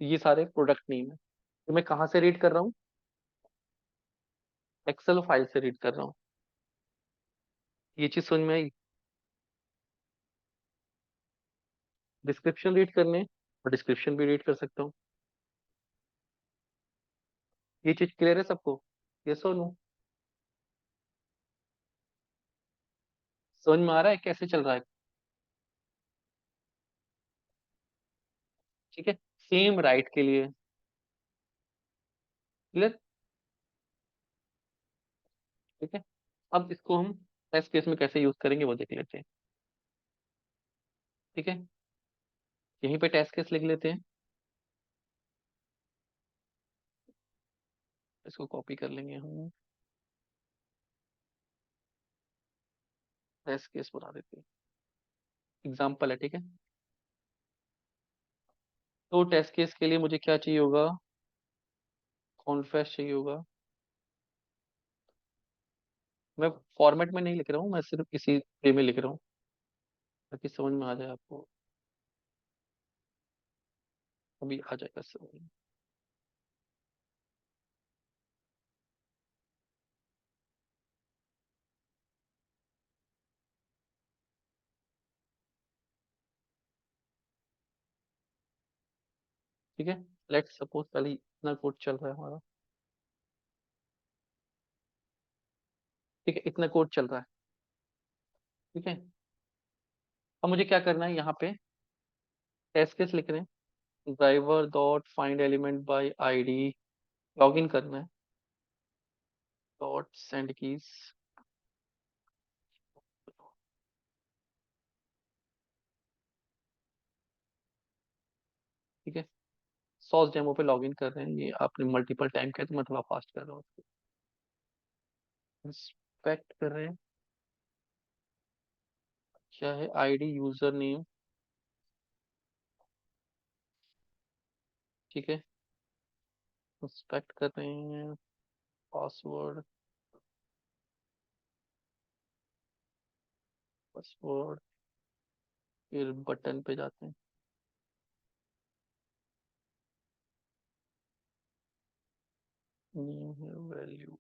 Speaker 1: ये सारे प्रोडक्ट नेम है, तो मैं कहाँ से रीड कर रहा हूँ, एक्सेल फाइल से रीड कर रहा हूँ। ये चीज समझ में आई? डिस्क्रिप्शन रीड करने, और डिस्क्रिप्शन भी रीड कर सकता हूँ। ये चीज क्लियर है सबको? ये नो, समझ में आ रहा है कैसे चल रहा है? ठीक है, सेम राइट के लिए। क्लियर? ठीक है। अब इसको हम टेस्ट केस में कैसे यूज करेंगे वो देख लेते हैं, ठीक है। यहीं पे टेस्ट केस लिख लेते हैं, इसको कॉपी कर लेंगे हम, टेस्ट केस बना देते हैं, एग्जाम्पल है, ठीक है। तो टेस्ट केस के लिए मुझे क्या चाहिए होगा, कॉन्फेस चाहिए होगा। मैं फॉर्मेट में नहीं लिख रहा हूँ, मैं सिर्फ इसी वे में लिख रहा हूँ ताकि समझ में आ जाए आपको। अभी आ जाएगा समझ में। ठीक है, लेट्स सपोज पहले इतना कोड चल रहा है हमारा, ठीक है, इतना कोड चल रहा है, ठीक है। अब मुझे क्या करना है, यहाँ पे टेस्ट केस लिख रहे हैं, driver dot find element by ID, log in करना है, डॉट सेंड कीज, ठीक है। सॉस डेमो पे लॉग इन कर रहे हैं, ये आपने मल्टीपल टाइम किया तो मैं थोड़ा फास्ट कर रहा हूँ, इंस्पेक्ट कर रहे हैं, क्या है, आईडी यूजर नेम, ठीक है, इंस्पेक्ट कर रहे हैं, पासवर्ड, पासवर्ड, फिर बटन पे जाते हैं, नेम है वैल्यू,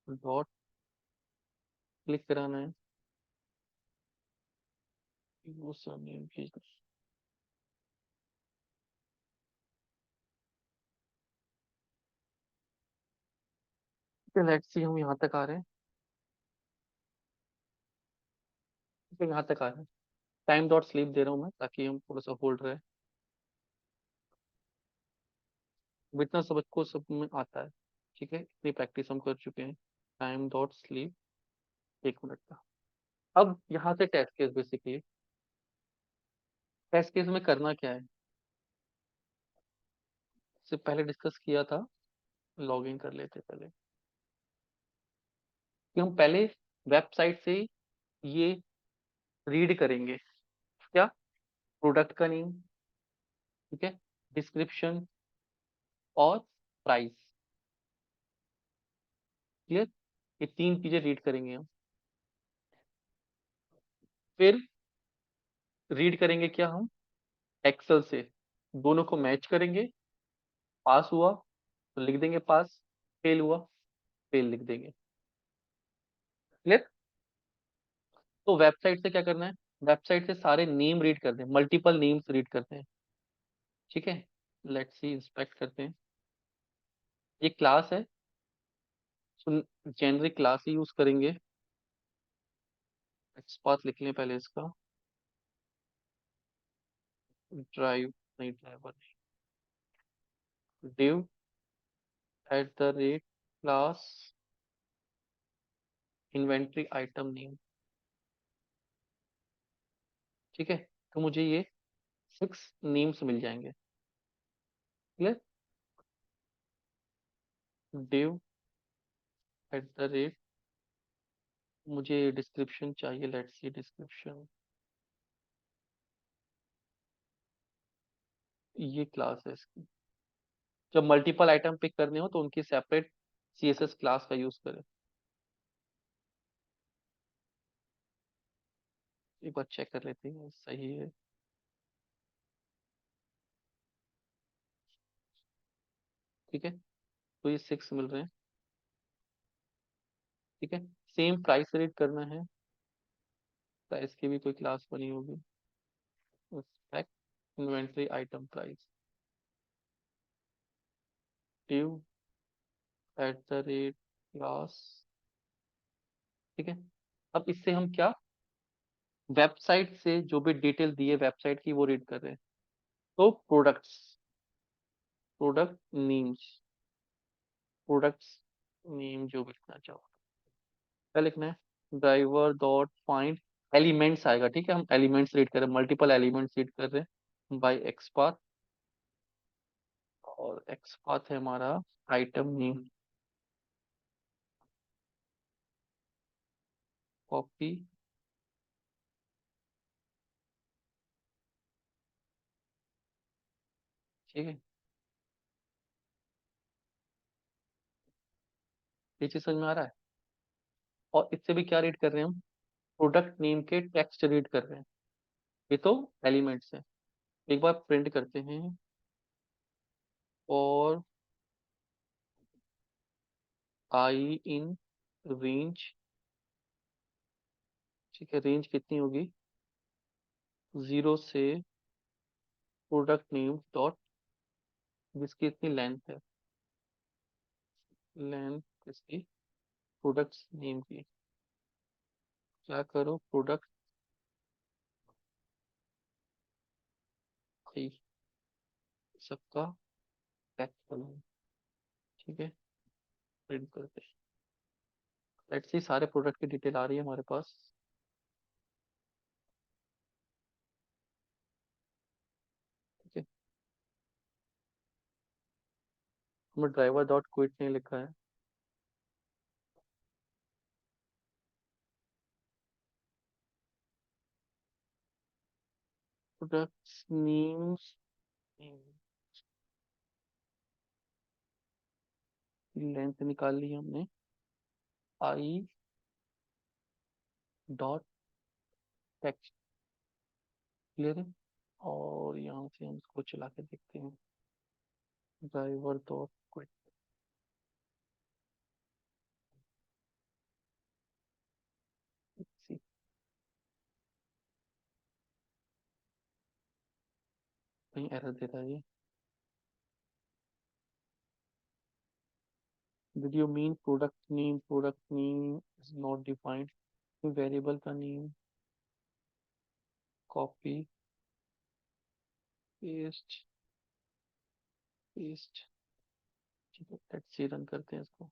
Speaker 1: डॉट क्लिक कराना है, यूजर नेम भेजना है। लेट्स सी हम यहाँ तक आ रहे हैं, तो यहाँ तक आ रहे हैं। टाइम डॉट स्लीप दे रहा हूँ मैं ताकि हम थोड़ा सा होल्ड रहे। अब इतना सब को सब में आता है, ठीक है, इतनी प्रैक्टिस हम कर चुके हैं। टाइम डॉट स्लीप, 1 मिनट का। अब यहाँ से test case, basically test case में करना क्या है, इससे पहले डिस्कस किया था, लॉग इन कर लेते पहले, कि हम पहले वेबसाइट से ये रीड करेंगे, क्या, प्रोडक्ट का नेम, ठीक है, डिस्क्रिप्शन और प्राइस, क्लियर, ये 3 चीजें रीड करेंगे हम। फिर रीड करेंगे क्या हम, एक्सेल से दोनों को मैच करेंगे, पास हुआ तो लिख देंगे पास, फेल हुआ फेल लिख देंगे, क्लियर। तो वेबसाइट से क्या करना है, वेबसाइट से सारे नेम रीड करते हैं, मल्टीपल नेम्स रीड करते हैं, ठीक है। लेट्स सी, इंस्पेक्ट करते हैं, ये क्लास है, सुन, जेनरिक क्लास ही यूज करेंगे। एक्सपाथ लिख लें पहले इसका, ड्राइव, नहीं ड्राइवर नहीं, div at the rate class inventory item name, ठीक है। तो मुझे ये 6 नेम्स मिल जाएंगे, clear. Div at the rate, मुझे डिस्क्रिप्शन चाहिए, लेट्स सी डिस्क्रिप्शन, ये क्लास है इसकी। जब मल्टीपल आइटम पिक करने हो तो उनकी सेपरेट सीएसएस क्लास का यूज करें। एक बार चेक कर लेते हैं सही है, ठीक है। तो ये 6 मिल रहे हैं, ठीक है। सेम प्राइस रेट करना है, प्राइस की भी कोई क्लास बनी होगी, inventory item price, due at the rate class, ठीक है। अब इससे हम क्या, वेबसाइट से जो भी डिटेल दी है वेबसाइट की वो रीड कर रहे हैं। तो products, product names, products name जो भी लिखना चाहो, क्या लिखना है, ड्राइवर डॉट फाइंड एलिमेंट्स आएगा, ठीक है, हम एलिमेंट्स रीड कर रहे हैं, मल्टीपल एलिमेंट्स रीड कर रहे हैं बाय एक्सपाथ, और एक्सपाथ है हमारा आइटम नेम, कॉपी, ठीक है। ये चीज समझ में आ रहा है। और इससे भी क्या रीड कर रहे हैं हम, प्रोडक्ट नेम के टेक्स्ट रीड कर रहे हैं, ये तो एलिमेंट्स है। एक बार प्रिंट करते हैं, और आई इन रेंज, ठीक है, रेंज कितनी होगी, 0 से प्रोडक्ट नेम डॉट, जिसकी इतनी लेंथ है, लेंथ इसकी प्रोडक्ट नेम की, क्या करो, प्रोडक्ट आई सबका टैग करो, ठीक है, प्रिंट करते हैं। लेट्स सी सारे प्रोडक्ट की डिटेल आ रही है हमारे पास, ठीक है। हमें ड्राइवर डॉट क्विट नहीं लिखा है, प्रोडक्ट्स नेम्स, लेंथ निकाल ली हमने, आई डॉट टेक्स्ट, क्लियर है। और यहाँ से हम इसको चला के देखते हैं, ड्राइवर डॉट क्विट, कहीं एरर दे रहा है ये। Did you mean product name? Product name is not defined. Variable का नेम, कॉपी पेस्ट पेस्ट, ठीक है, लेट्स सी, रन करते हैं इसको।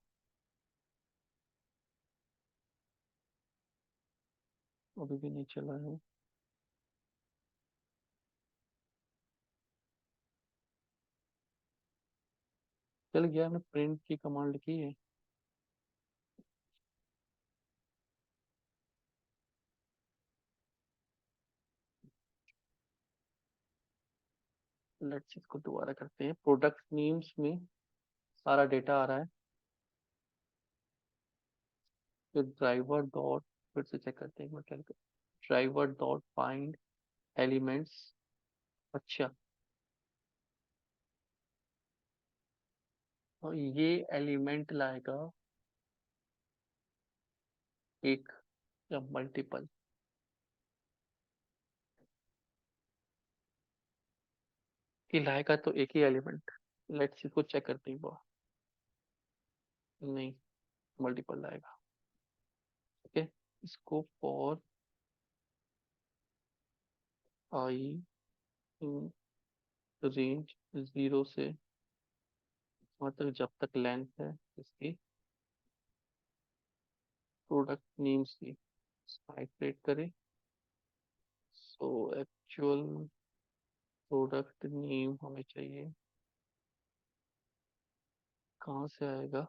Speaker 1: अभी भी नहीं चला है। चल गया, हमने प्रिंट की कमांड लिखी है। लेट्स इसको दोबारा करते हैं। प्रोडक्ट नेम्स में सारा डेटा आ रहा है, फिर ड्राइवर डॉट, फिर से चेक करते हैं एक बार क्या, ड्राइवर डॉट फाइंड एलिमेंट्स। अच्छा, और ये एलिमेंट लाएगा एक या मल्टीपल, ये लाएगा तो एक ही एलिमेंट। लेट्स इसको चेक करते हैं वो, नहीं, मल्टीपल लाएगा। ठीक है, इसको फॉर आई इन रेंज 0 से, मतलब जब तक लेंथ है इसकी प्रोडक्ट नेम्स की, आइटरेट करें। सो एक्चुअल प्रोडक्ट नेम हमें चाहिए, कहाँ से आएगा,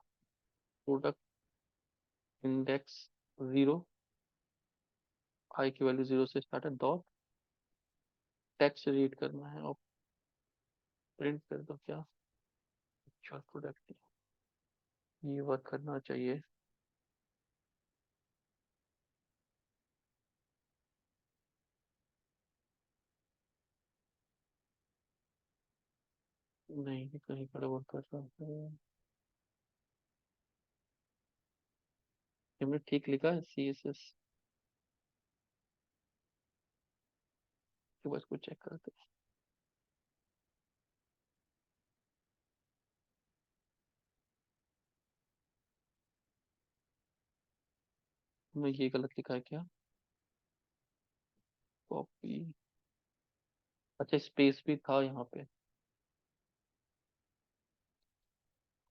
Speaker 1: प्रोडक्ट इंडेक्स 0, आई की वैल्यू 0 से स्टार्ट है, डॉट टेक्स्ट रीड करना है और प्रिंट कर दो क्या, एक्चुअल प्रोडक्ट, ये वर्क करना चाहिए। नहीं, कहीं गड़बड़ कर रहा है। हमने ठीक लिखा है CSS, तो बस को चेक करते हैं। मैं ये गलत लिखा है क्या, कॉपी, अच्छा स्पेस भी था यहाँ पे,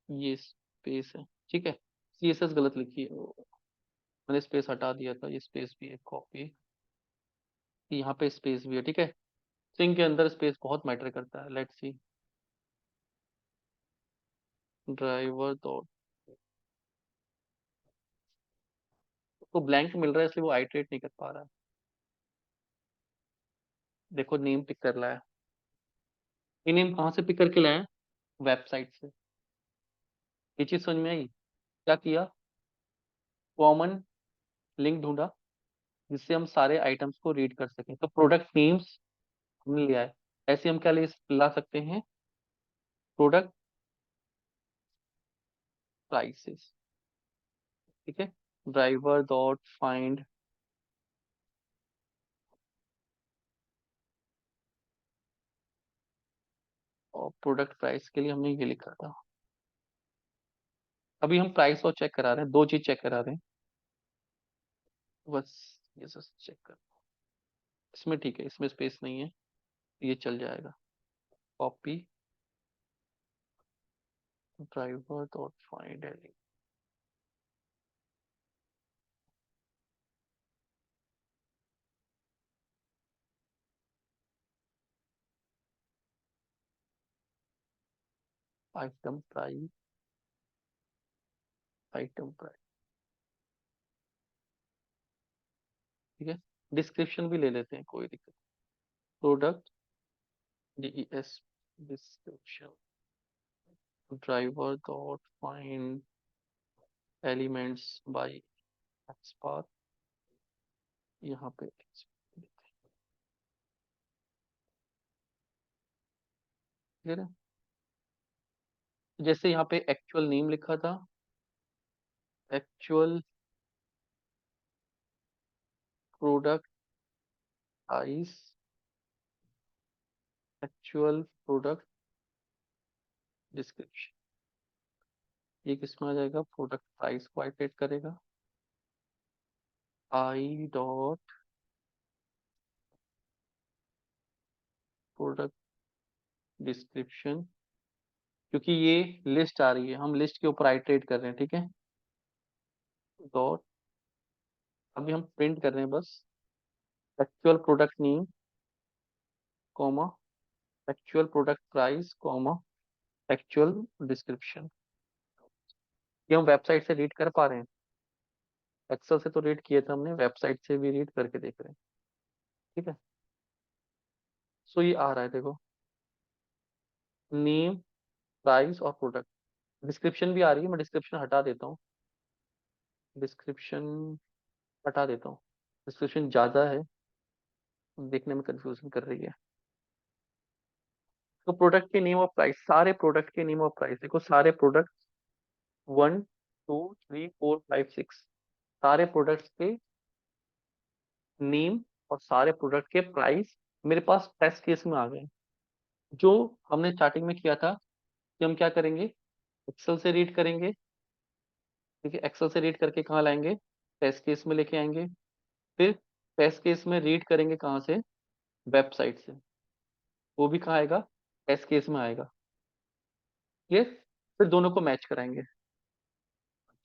Speaker 1: ये स्पेस है, ठीक है, CSS गलत लिखी है मैंने, स्पेस हटा दिया था, ये स्पेस भी है, कॉपी, यहाँ पे स्पेस भी है, ठीक है। स्ट्रिंग के अंदर स्पेस बहुत मैटर करता है। लेट्स सी, ड्राइवर डॉट, तो ब्लैंक मिल रहा है इसलिए वो आइटरेट नहीं कर पा रहा है। देखो नेम पिक कर लाया, ये नेम कहाँ से पिक करके लाया, वेबसाइट से। ये चीज समझ में आई, क्या किया, कॉमन लिंक ढूंढा जिससे हम सारे आइटम्स को रीड कर सकें, तो प्रोडक्ट नेम्स हमने लिया है। ऐसे हम क्या ला सकते हैं, प्रोडक्ट प्राइसेस, ठीक है, ड्राइवर डॉट फाइंड, और प्रोडक्ट प्राइस के लिए हमने ये लिखा था। अभी हम प्राइस और चेक करा रहे हैं, दो चीज चेक करा रहे हैं बस, ये सब चेक कर, इसमें ठीक है, इसमें स्पेस नहीं है, ये चल जाएगा। Copy driver dot find item price, item price, ठीक है, डिस्क्रिप्शन भी ले लेते हैं, कोई दिक्कत product DES description driver dot find elements bye XPath, यहाँ पे क्लियर है। जैसे यहाँ पे एक्चुअल नेम लिखा था, actual product price, actual product description, ये किसमें आ जाएगा, प्रोडक्ट प्राइस को आइटरेट करेगा, आई डॉट प्रोडक्ट डिस्क्रिप्शन, क्योंकि ये लिस्ट आ रही है, हम लिस्ट के ऊपर आइटरेट कर रहे हैं, ठीक है। डॉट, अभी हम प्रिंट कर रहे हैं बस, actual product name comma, actual product price comma, actual description. ये हम वेबसाइट से रीड कर पा रहे हैं, एक्सेल से तो रीड किए थे हमने, वेबसाइट से भी रीड करके देख रहे हैं, ठीक है। सो ये आ रहा है देखो, नेम प्राइस और प्रोडक्ट, डिस्क्रिप्शन भी आ रही है, मैं डिस्क्रिप्शन हटा देता हूँ, डिस्क्रिप्शन हटा देता हूँ, डिस्क्रिप्शन ज्यादा है, देखने में कंफ्यूजन कर रही है। तो प्रोडक्ट के नेम और प्राइस, सारे प्रोडक्ट के नेम और प्राइस देखो, सारे प्रोडक्ट 1 2 3 4 5 6, सारे प्रोडक्ट्स के नेम और सारे प्रोडक्ट के प्राइस मेरे पास टेस्ट केस में आ गए। जो हमने स्टार्टिंग में किया था कि हम क्या करेंगे, एक्सेल से रीड करेंगे, ठीक है, एक्सेल से रीड करके कहाँ लाएंगे, टेस्ट केस में लेके आएंगे, फिर टेस्ट केस में रीड करेंगे कहाँ से, वेबसाइट से, वो भी कहाँ आएगा, टेस्ट केस में आएगा, क्लियर। फिर दोनों को मैच कराएंगे।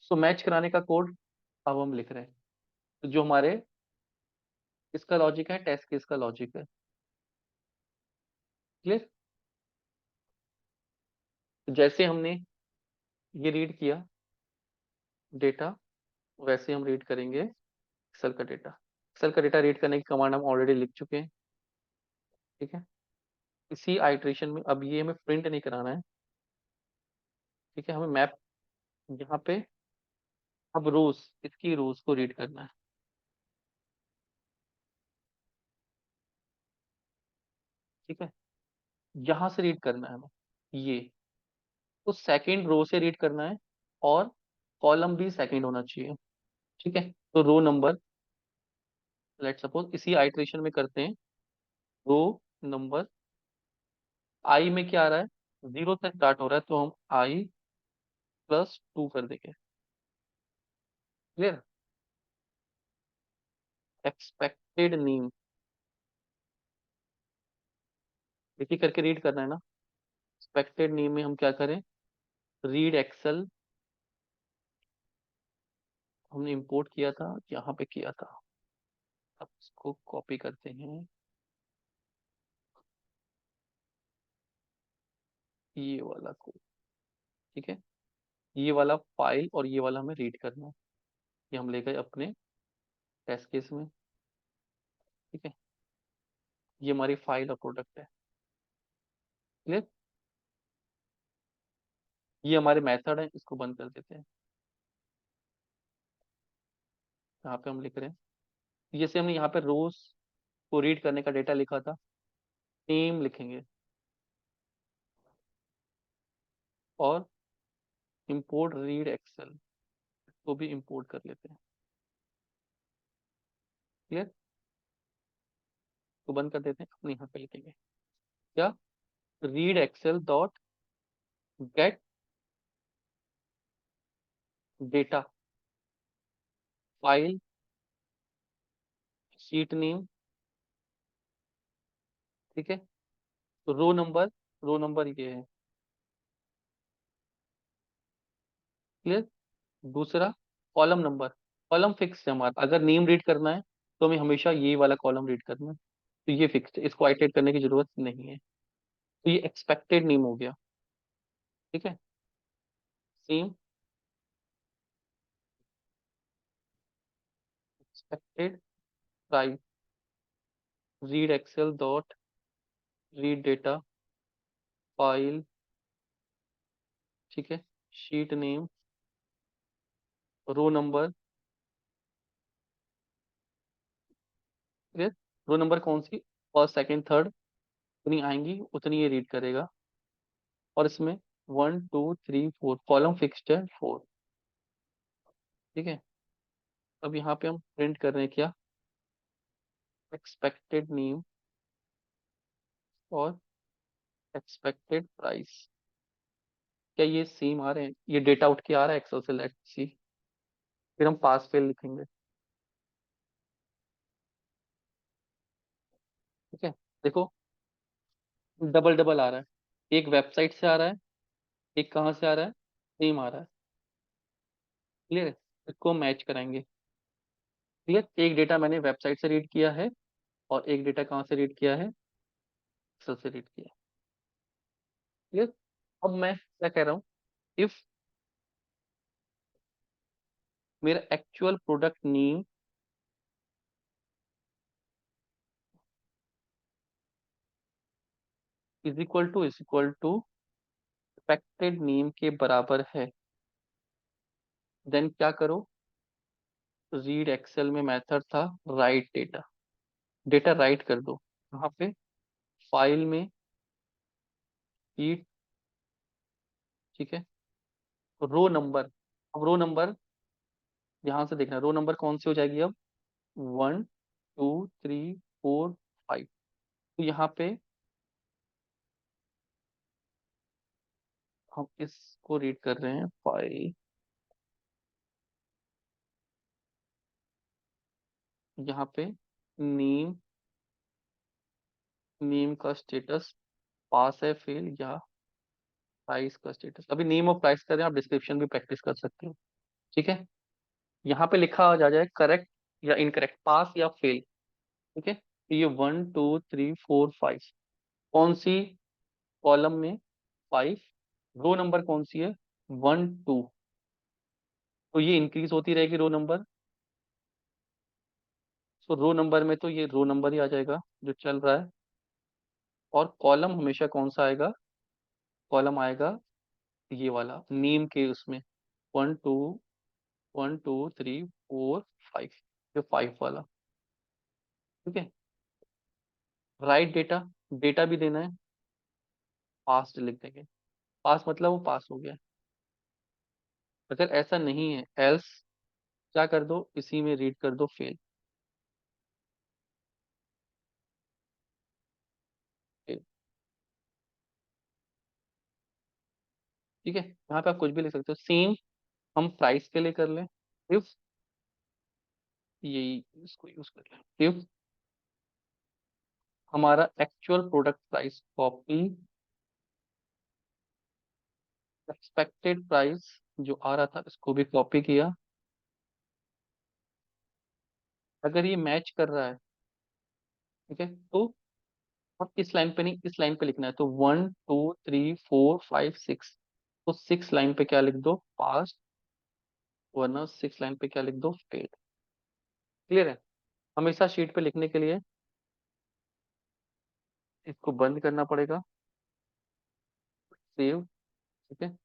Speaker 1: सो मैच कराने का कोड अब हम लिख रहे हैं, तो जो हमारे इसका लॉजिक है, टेस्ट केस का लॉजिक है, क्लियर। तो जैसे हमने ये रीड किया डेटा, वैसे हम रीड करेंगे एक्सेल का डेटा। एक्सेल का डेटा रीड करने की कमांड हम ऑलरेडी लिख चुके हैं, ठीक है। इसी आइट्रेशन में अब ये हमें प्रिंट नहीं कराना है, ठीक है, हमें मैप, यहाँ पे अब रोज, इसकी रोज को रीड करना है, ठीक है, यहाँ से रीड करना है हमें, ये तो सेकंड रो से रीड करना है, और कॉलम भी सेकंड होना चाहिए, ठीक है। तो रो नंबर, लेट सपोज इसी आइट्रेशन में करते हैं, रो नंबर आई में क्या आ रहा है, 0 से स्टार्ट हो रहा है, तो हम I+2 कर देंगे, क्लियर। एक्सपेक्टेड नेम, एक ही करके रीड करना है ना। एक्सपेक्टेड नेम में हम क्या करें, रीड एक्सेल, हमने इंपोर्ट किया था, यहाँ पे किया था, अब इसको कॉपी करते हैं, ये वाला को, ठीक है, ये वाला फाइल और ये वाला हमें रीड करना है, ये हम ले गए अपने टेस्ट केस में, ठीक है। ये हमारी फाइल और प्रोडक्ट है, क्लियर। ये हमारे मेथड है, इसको बंद कर देते हैं, यहाँ पे हम लिख रहे हैं, जैसे हमने यहाँ पे रोज को रीड करने का डेटा लिखा था, नेम लिखेंगे, और इंपोर्ट रीड एक्सेल को भी इंपोर्ट कर लेते हैं, क्लियर। तो बंद कर देते हैं, अपने यहाँ पे लिखेंगे क्या, read Excel dot get data file sheet name, ठीक है। तो रो नंबर ये है, क्लियर। दूसरा कॉलम नंबर, कॉलम फिक्स है हमारा, अगर नेम रीड करना है तो हमें हमेशा ये वाला कॉलम रीड करना है, तो ये फिक्स है, इसको आइटरेट करने की जरूरत नहीं है। तो ये एक्सपेक्टेड नेम हो गया, ठीक है। Same expected price, read Excel dot read data, file, ठीक है, शीट नेम, रो नंबर, ठीक है, रो नंबर कौन सी, फर्स्ट सेकंड थर्ड उतनी आएंगी उतनी ये रीड करेगा। और इसमें 1 2 3 4 कॉलम फिक्स्ड है 4, ठीक है। अब यहाँ पे हम प्रिंट कर रहे हैं क्या, एक्सपेक्टेड नेम और एक्सपेक्टेड प्राइस। क्या ये सेम आ रहे हैं, ये डेटा उठ के आ रहा है एक्सेल से, लेट्स सी। फिर हम पास फेल लिखेंगे, ठीक है। देखो डबल डबल आ रहा है, एक वेबसाइट से आ रहा है, एक कहाँ से आ रहा है, सेम आ रहा है। क्लियर है, इसको मैच कराएंगे। क्लियर, एक डेटा मैंने वेबसाइट से रीड किया है और एक डेटा कहाँ से रीड किया है, एक्सेल से रीड किया है। क्लियर। अब मैं क्या कह रहा हूँ, इफ मेरा actual product name is equal to expected name के बराबर है, देन क्या करो, रीड एक्सेल में मेथड था राइट डेटा, डेटा राइट कर दो। यहाँ पे फाइल में शीट, ठीक है, रो नंबर। अब रो नंबर ध्यान से देखना, रो नंबर कौन सी हो जाएगी अब, 1 2 3 4 5। तो यहाँ पे हम इसको रीड कर रहे हैं, फाइल, यहाँ पे नेम, नेम का स्टेटस पास है फेल, या प्राइस का स्टेटस, अभी नेम और प्राइस कर रहे हैं, आप डिस्क्रिप्शन भी प्रैक्टिस कर सकते हो, ठीक है। यहाँ पे लिखा आ जा जाए करेक्ट या इनकरेक्ट, पास या फेल, ठीक है। तो ये 1 2 3 4 5, कौन सी कॉलम में, 5, रो नंबर कौन सी है, 1 2, तो ये इंक्रीज होती रहेगी रो नंबर। तो रो नंबर में तो ये रो नंबर ही आ जाएगा जो चल रहा है, और कॉलम हमेशा कौन सा आएगा, कॉलम आएगा ये वाला नेम के उसमें, 1 2 1 2 3 4 5, ये 5 वाला, ठीक है। राइट डेटा, डेटा भी देना है, पास्ट लिख देंगे, पास मतलब वो पास हो गया। अगर ऐसा नहीं है एल्स क्या कर दो, इसी में रीड कर दो फेल, फेल, ठीक है। यहाँ पे आप कुछ भी लिख सकते हो, सेम हम प्राइस के लिए कर लें, इफ, यही इसको यूज कर लें, इफ हमारा actual product price copy expected price जो आ रहा था इसको भी कॉपी किया, अगर ये मैच कर रहा है, ठीक है, तो अब इस लाइन पे नहीं, इस लाइन पे लिखना है, तो 1 2 3 4 5 6, तो 6 लाइन पे क्या लिख दो, पास, वरना 6 लाइन पे क्या लिख दो, फेल। क्लियर है। हमेशा शीट पे लिखने के लिए इसको बंद करना पड़ेगा, सेव, ठीक है।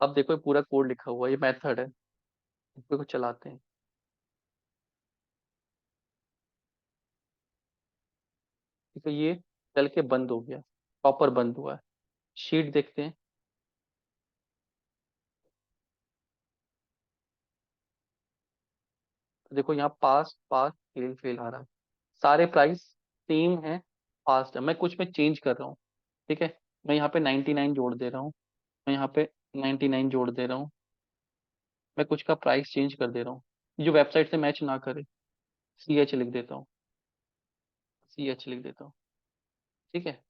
Speaker 1: अब देखो ये पूरा कोड लिखा हुआ है, ये मेथड है, इसको चलाते हैं, ठीक है। ये चल के बंद हो गया, प्रॉपर बंद हुआ है। शीट देखते हैं, तो देखो यहाँ पास पास फेल फेल आ रहा है, सारे प्राइस सेम है, फास्ट है, मैं कुछ में चेंज कर रहा हूँ, ठीक है। मैं यहाँ पे 99 जोड़ दे रहा हूँ, मैं यहाँ पे 99 जोड़ दे रहा हूँ, मैं कुछ का प्राइस चेंज कर दे रहा हूँ, जो वेबसाइट से मैच ना करे, CH लिख देता हूँ, CH लिख देता हूँ, ठीक है।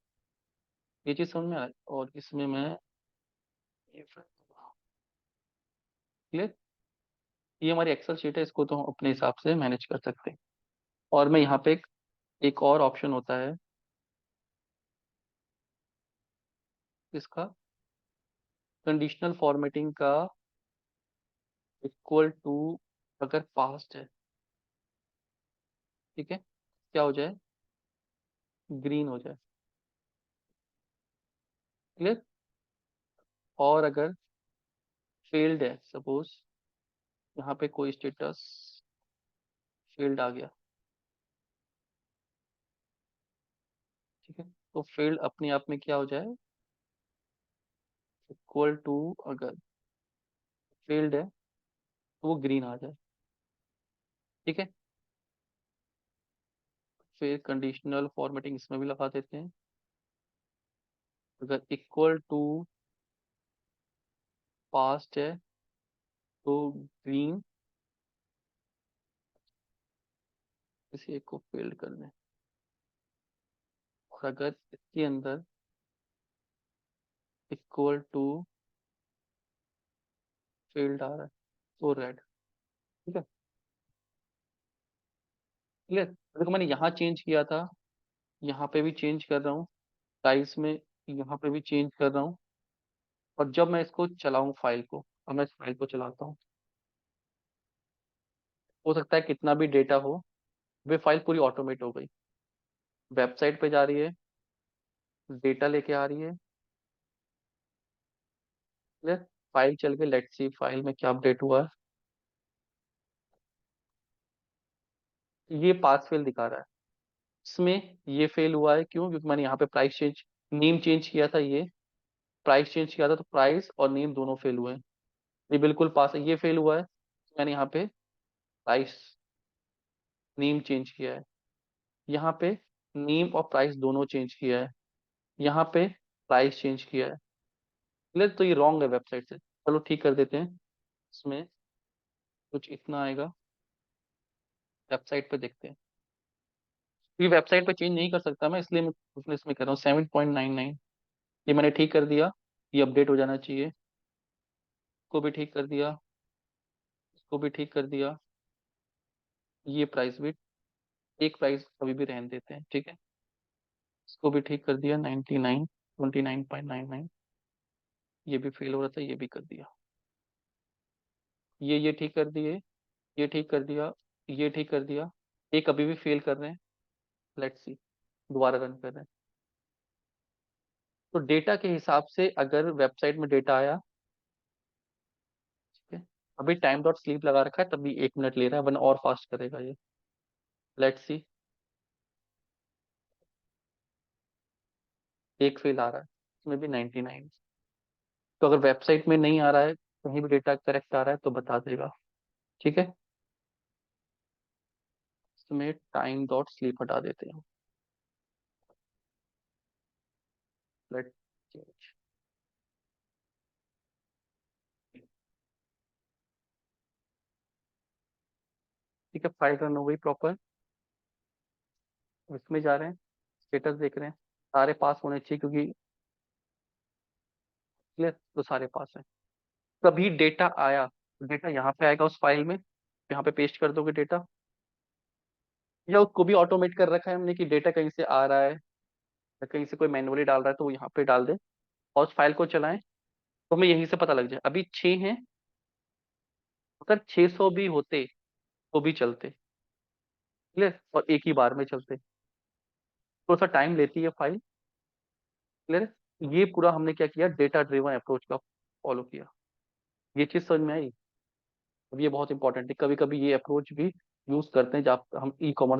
Speaker 1: ये चीज समझ में आ, और इसमें मैं क्लियर, ये हमारी एक्सेल शीट है, इसको तो हम अपने हिसाब से मैनेज कर सकते हैं। और मैं यहाँ पे एक और ऑप्शन होता है इसका, कंडीशनल फॉर्मेटिंग का, इक्वल टू, अगर पास्ट है, ठीक है, क्या हो जाए, ग्रीन हो जाए। क्लियर। और अगर फेल्ड है सपोज, यहाँ पे कोई स्टेटस फेल्ड आ गया, ठीक है, तो फेल्ड अपने आप में क्या हो जाए, इक्वल टू, अगर फेल्ड है तो वो ग्रीन आ जाए। ठीक है, फिर कंडीशनल फॉर्मेटिंग इसमें भी लगा देते हैं, अगर इक्वल टू पास्ट है तो ग्रीन, किसी एक को फेल्ड करना है। और अगर इसके अंदर इक्वल टू फेल्ड आ रहा है तो रेड। ठीक है, क्लियर। देखो मैंने यहाँ चेंज किया था, यहाँ पे भी चेंज कर रहा हूँ, साइज में यहाँ पे भी चेंज कर रहा हूँ। और जब मैं इसको चलाऊं फाइल को, अब मैं इस फाइल को चलाता हूँ, हो सकता है कितना भी डेटा हो, वे फाइल पूरी ऑटोमेट हो गई, वेबसाइट पे जा रही है, डेटा लेके आ रही है। क्लियर। फाइल चल के लेट्स सी फाइल में क्या अपडेट हुआ है। ये पास फेल दिखा रहा है, इसमें ये फेल हुआ है क्यों, क्योंकि मैंने यहाँ पे प्राइस चेंज, नेम चेंज किया था, ये प्राइस चेंज किया था, तो प्राइस और नेम दोनों फेल हुए हैं। ये बिल्कुल पास है, ये फेल हुआ है, मैंने यहाँ पे प्राइस नेम चेंज किया है, यहाँ पे नेम और प्राइस दोनों चेंज किया है, यहाँ पे प्राइस चेंज किया है। क्लियर। तो ये रॉन्ग है वेबसाइट से, चलो ठीक कर देते हैं। इसमें कुछ इतना आएगा, वेबसाइट पे देखते हैं। ये वेबसाइट पे चेंज नहीं कर सकता मैं, इसलिए मैं इसमें कर रहा हूँ 7.99। ये मैंने ठीक कर दिया, ये अपडेट हो जाना चाहिए, इसको भी ठीक कर दिया, इसको भी ठीक कर दिया, ये प्राइस भी, एक प्राइस अभी भी रहने देते हैं, ठीक है। इसको भी ठीक कर दिया, 99, 29.99, ये भी फेल हो रहा था, ये भी कर दिया, ये ठीक कर दिए, ये ठीक कर दिया, ये ठीक कर दिया, एक अभी भी फेल कर रहे हैं, लेट्स सी, दोबारा रन कर रहे हैं। तो डेटा के हिसाब से अगर वेबसाइट में डेटा आया, ठीक है, अभी टाइम डॉट स्लीप लगा रखा है तभी 1 मिनट ले रहा है, वरना और फास्ट करेगा ये। लेट्स सी, एक फेल आ रहा है, इसमें भी 99। तो अगर वेबसाइट में नहीं आ रहा है, कहीं भी डेटा करेक्ट आ रहा है तो बता देगा। ठीक है, इसमें टाइम डॉट स्लीप हटा देते हैं, लेट चेंज। ठीक है, फाइल रन हो गई प्रॉपर, इसमें जा रहे हैं, स्टेटस देख रहे हैं, सारे पास होने चाहिए क्योंकि, क्लियर, तो सारे पास है। कभी डेटा आया, डेटा यहाँ पे आएगा उस फाइल में, यहाँ पे पेस्ट कर दोगे डेटा, या उसको भी ऑटोमेट कर रखा है हमने कि डेटा कहीं से आ रहा है या कहीं से कोई मैन्युअली डाल रहा है तो वो यहाँ पे डाल दे, और उस फाइल को चलाएं, तो हमें यहीं से पता लग जाए। अभी 6 हैं, अगर 600 भी होते तो भी चलते, क्लियर, और एक ही बार में चलते, थोड़ा सा टाइम लेती है फाइल। क्लियर। ये पूरा हमने क्या किया, डेटा ड्रिवन अप्रोच का फॉलो किया। ये चीज समझ में आई। अब ये बहुत इंपॉर्टेंट है, कभी कभी ये अप्रोच भी यूज करते हैं जब हम ई कॉमर्स